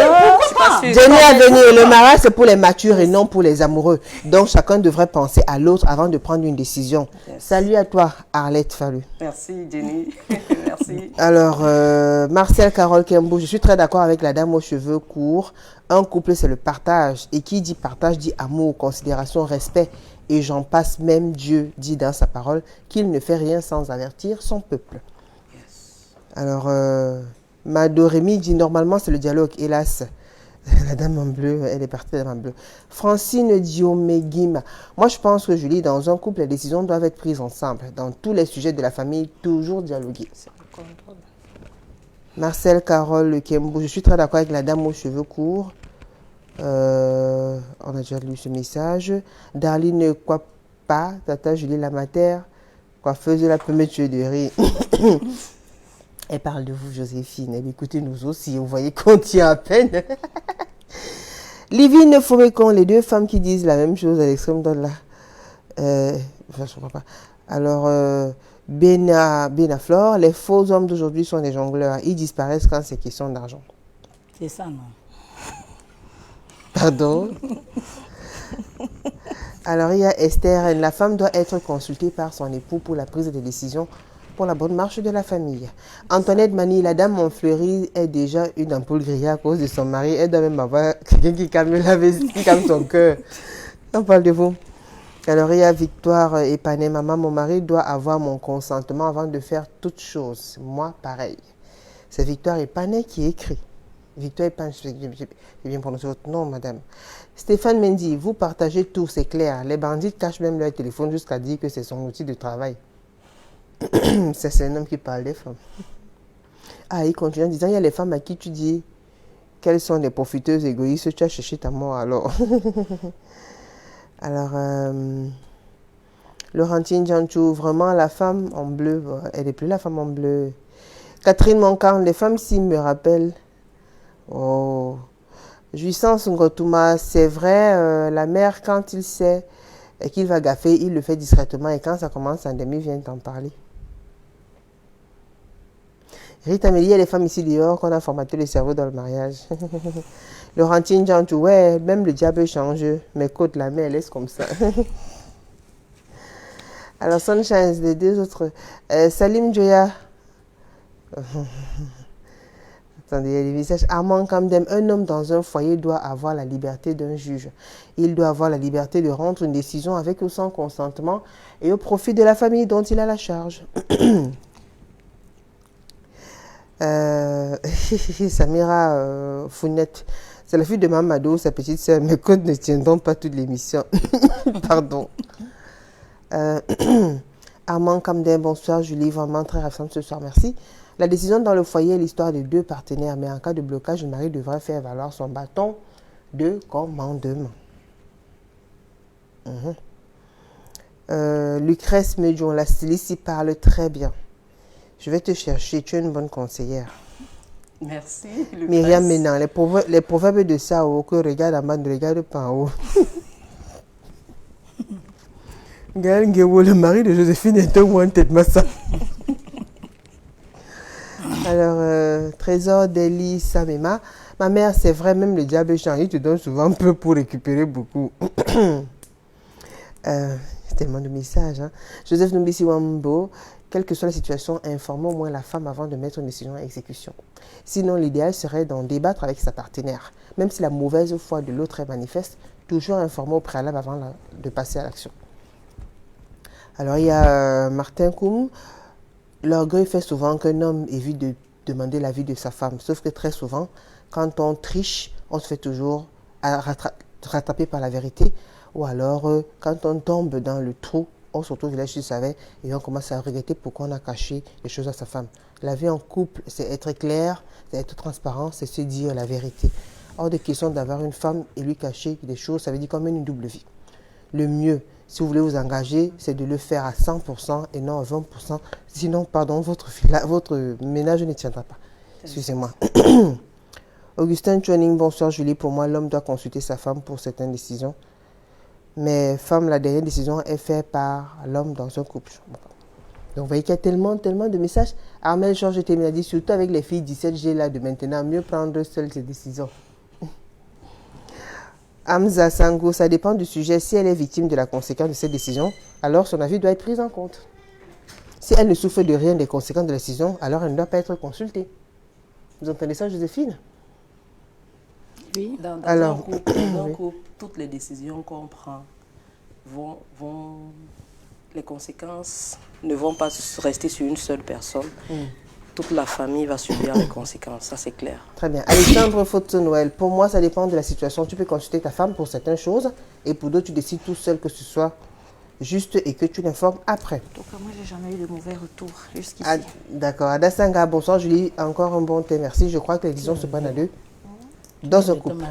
Jenny a venu. Le mariage, c'est pour les matures et non pour les amoureux. Donc, chacun devrait penser à l'autre avant de prendre une décision. Yes. Salut à toi, Arlette Fallu. Merci, Jenny. Merci. Alors, Marcel Carole Kembo, je suis très d'accord avec la dame aux cheveux courts. Un couple, c'est le partage. Et qui dit partage dit amour, considération, respect. Et j'en passe, même Dieu dit dans sa parole qu'il ne fait rien sans avertir son peuple. Yes. Alors, Mado Rémi dit normalement c'est le dialogue, hélas. La dame en bleu, elle est partie, la dame en bleu. Francine Diomegim. Moi, je pense que Julie, dans un couple, les décisions doivent être prises ensemble. Dans tous les sujets de la famille, toujours dialoguer. Marcel Carole Kembo. Je suis très d'accord avec la dame aux cheveux courts. On a déjà lu ce message. Darline Kwapa, Tata Julie Lamater, coiffeuse de la première tuerie. Elle parle de vous, Joséphine. Elle écoutez nous aussi. Vous voyez qu'on tient à peine. Livine Fomekon, les deux femmes qui disent la même chose à l'extrême de là. Enfin, je comprends pas. Alors, Benaflore, les faux hommes d'aujourd'hui sont des jongleurs. Ils disparaissent quand c'est question d'argent. C'est ça, non? Pardon? Alors, il y a Esther. La femme doit être consultée par son époux pour la prise de décision pour la bonne marche de la famille. Antoinette Mani, la dame Montfleury est déjà une ampoule grillée à cause de son mari. Elle doit même avoir quelqu'un qui calme la vessie, qui calme son cœur. On parle de vous. Alors, il y a Victoire Epané. Maman, mon mari doit avoir mon consentement avant de faire toute chose. Moi, pareil. C'est Victoire Epané qui écrit. Victoire Epané, j'ai bien prononcé votre nom, madame. Stéphane Mendy, vous partagez tout, c'est clair. Les bandits cachent même leur téléphone jusqu'à dire que c'est son outil de travail. C'est un homme qui parle des femmes. Ah, il continue en disant, il y a les femmes à qui tu dis qu'elles sont des profiteuses égoïstes, tu as cherché ta mort alors. Alors, Laurentine Janchou, vraiment la femme en bleu, elle n'est plus la femme en bleu. Catherine Moncarne, les femmes s'y me rappellent. Oh, Jouissance Ngotuma, c'est vrai, la mère quand il sait qu'il va gaffer, il le fait discrètement et quand ça commence à demi, vient t'en parler. Rita Amélie, il y a les femmes ici dehors qu'on a formaté le cerveau dans le mariage. Laurentine Jantou, ouais, même le diable change, mais côte la main, elle laisse comme ça. Alors, Sunshine, les deux autres. Salim Joya. Attendez, il y a des messages. Armand Kamdem, un homme dans un foyer doit avoir la liberté d'un juge. Il doit avoir la liberté de rendre une décision avec ou sans consentement et au profit de la famille dont il a la charge. Samira Founette, c'est la fille de Mamadou, sa petite sœur. Mes codes ne tiendront pas toute l'émission. Pardon. Armand Kamdem, bonsoir Julie, vraiment très absente ce soir, merci. La décision dans le foyer est l'histoire de deux partenaires, mais en cas de blocage, le mari devrait faire valoir son bâton de commandement. Lucrèce Medjon, la styliste, y parle très bien. Je vais te chercher, tu es une bonne conseillère. Merci. Myriam Ménan, les proverbes de Sao, que regarde en bas, ne regarde pas en haut. Gaël Nguewo, le mari de Joséphine est un wanted massa. Alors, Trésor Deli Samema, ma mère, c'est vrai, même le diable change, il te donne souvent peu pour récupérer beaucoup. Tellement de messages. Hein. Joseph Numbisi Wambo, quelle que soit la situation, informe au moins la femme avant de mettre une décision à exécution. Sinon, l'idéal serait d'en débattre avec sa partenaire. Même si la mauvaise foi de l'autre est manifeste, toujours informer au préalable avant de passer à l'action. Alors, il y a Martin Koum. L'orgueil fait souvent qu'un homme évite de demander l'avis de sa femme. Sauf que très souvent, quand on triche, on se fait toujours rattraper par la vérité. Ou alors, quand on tombe dans le trou, on se retrouve là, je savais, et on commence à regretter pourquoi on a caché les choses à sa femme. La vie en couple, c'est être clair, c'est être transparent, c'est se dire la vérité. Hors de question d'avoir une femme et lui cacher des choses, ça veut dire quand même une double vie. Le mieux, si vous voulez vous engager, c'est de le faire à 100% et non à 20%. Sinon, pardon, votre ménage ne tiendra pas. Excusez-moi. Augustin Chuaning, bonsoir Julie. Pour moi, l'homme doit consulter sa femme pour certaines décisions. Mais femme, la dernière décision est faite par l'homme dans un couple. Donc vous voyez qu'il y a tellement de messages. Armel Georges Témé a dit, surtout avec les filles 17G là de maintenant, mieux prendre seule ses décisions. Hamza Sango, ça dépend du sujet. Si elle est victime de la conséquence de cette décision, alors son avis doit être pris en compte. Si elle ne souffre de rien des conséquences de la décision, alors elle ne doit pas être consultée. Vous entendez ça, Joséphine? Oui. Dans alors, un couple, toutes les décisions qu'on prend les conséquences ne vont pas rester sur une seule personne. Toute la famille va subir les conséquences, ça c'est clair. Très bien. Alexandre Faute-Noël, pour moi ça dépend de la situation. Tu peux consulter ta femme pour certaines choses et pour d'autres tu décides tout seul que ce soit juste et que tu l'informes après. En tout cas, moi j'ai jamais eu de mauvais retour jusqu'ici. D'accord. Adasanga, bonsoir Julie, encore un bon thé, merci. Je crois que les décisions se prennent à deux dans un couple.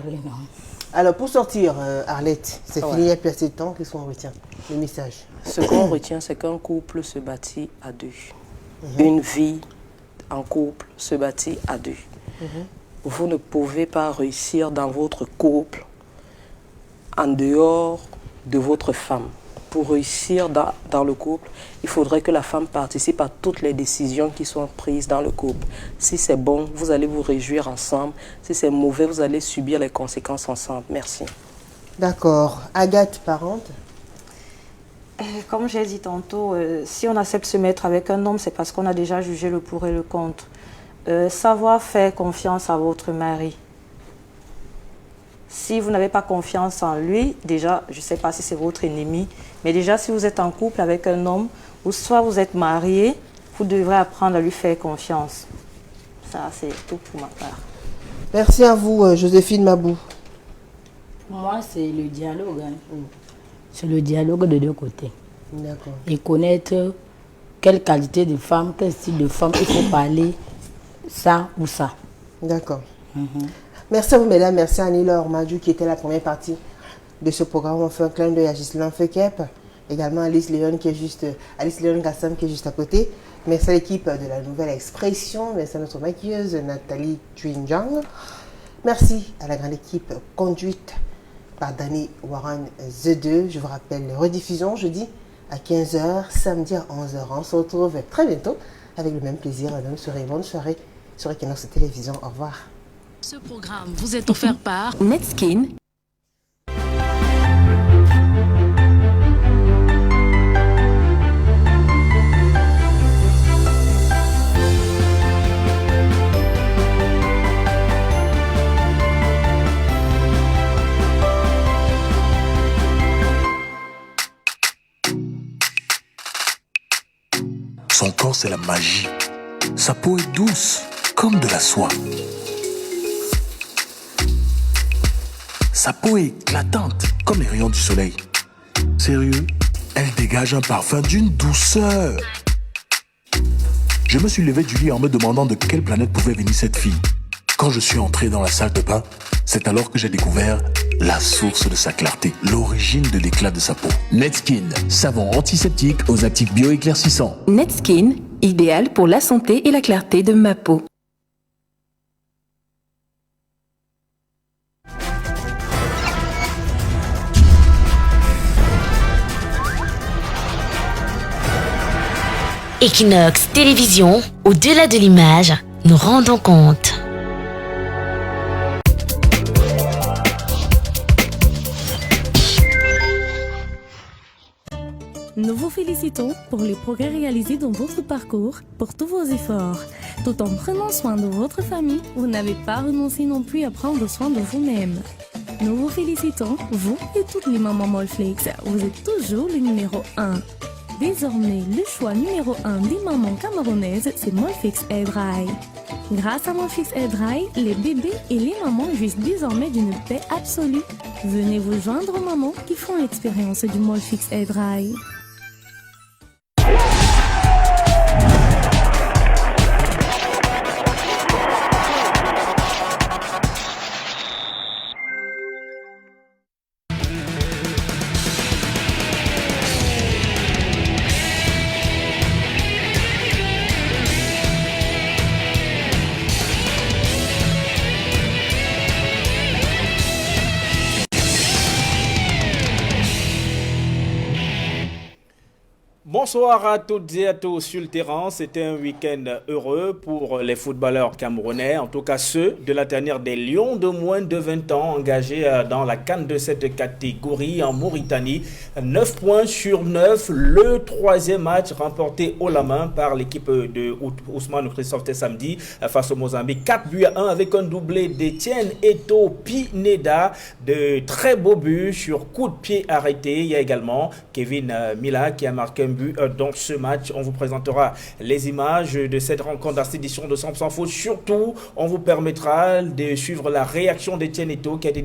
Alors pour sortir, Arlette, c'est fini, il n'y a plus assez de temps, qu'est-ce qu'on retient? Le message. Ce qu'on retient, c'est qu'un couple se bâtit à deux. Une vie en couple se bâtit à deux. Vous ne pouvez pas réussir dans votre couple en dehors de votre femme. Pour réussir dans le couple, il faudrait que la femme participe à toutes les décisions qui sont prises dans le couple. Si c'est bon, vous allez vous réjouir ensemble. Si c'est mauvais, vous allez subir les conséquences ensemble. Merci. D'accord. Agathe, parente? Comme j'ai dit tantôt, si on accepte de se mettre avec un homme, c'est parce qu'on a déjà jugé le pour et le contre. Savoir faire confiance à votre mari. Si vous n'avez pas confiance en lui, déjà, je ne sais pas si c'est votre ennemi, mais déjà, si vous êtes en couple avec un homme, ou soit vous êtes marié, vous devrez apprendre à lui faire confiance. Ça, c'est tout pour ma part. Merci à vous, Joséphine Mabou. Pour moi, c'est le dialogue. C'est le dialogue de deux côtés. D'accord. Et connaître quelle qualité de femme, quel style de femme il faut parler, ça ou ça. D'accord. Merci à vous, mesdames. Merci à Annie-Laure Madju qui était la première partie de ce programme. On fait un clin d'œil à Ghislain Fekep, également Alice Léon Gassam qui est juste à côté. Merci à l'équipe de la Nouvelle Expression. Merci à notre maquilleuse Nathalie Twinjang. Merci à la grande équipe conduite par Danny Warren The2. Je vous rappelle les rediffusions jeudi à 15h, samedi à 11h. On se retrouve très bientôt avec le même plaisir, la même soirée. Bonne soirée sur Equinox Télévision. Au revoir. Ce programme vous est offert par Netskin. Son corps, c'est la magie. Sa peau est douce, comme de la soie. Sa peau est éclatante, comme les rayons du soleil. Sérieux, elle dégage un parfum d'une douceur. Je me suis levé du lit en me demandant de quelle planète pouvait venir cette fille. Quand je suis entré dans la salle de bain, c'est alors que j'ai découvert la source de sa clarté, l'origine de l'éclat de sa peau. Netskin, savon antiseptique aux actifs bioéclaircissants. Netskin, idéal pour la santé et la clarté de ma peau. Equinox Télévision, au-delà de l'image, nous rendons compte. Nous vous félicitons pour les progrès réalisés dans votre parcours, pour tous vos efforts. Tout en prenant soin de votre famille, vous n'avez pas renoncé non plus à prendre soin de vous-même. Nous vous félicitons, vous et toutes les mamans Molflix. Vous êtes toujours le numéro 1. Désormais, le choix numéro 1 des mamans camerounaises, c'est Molfix Air Dry. Grâce à Molfix Air Dry, les bébés et les mamans jouissent désormais d'une paix absolue. Venez vous joindre aux mamans qui font l'expérience du Molfix Air Dry. Bonsoir à toutes et à tous sur le terrain. C'était un week-end heureux pour les footballeurs camerounais, en tout cas ceux de la dernière des Lions de moins de 20 ans engagés dans la CAN de cette catégorie en Mauritanie. 9 points sur 9, le troisième match remporté haut la main par l'équipe de Ousmane Christophe samedi face au Mozambique. 4-1 avec un doublé d'Etienne Eto Pineda, de très beaux buts sur coup de pied arrêté. Il y a également Kevin Mila qui a marqué un but dans ce match. On vous présentera les images de cette rencontre dans cette édition de 100% foot. Surtout, on vous permettra de suivre la réaction d'Etienne Eto qui a été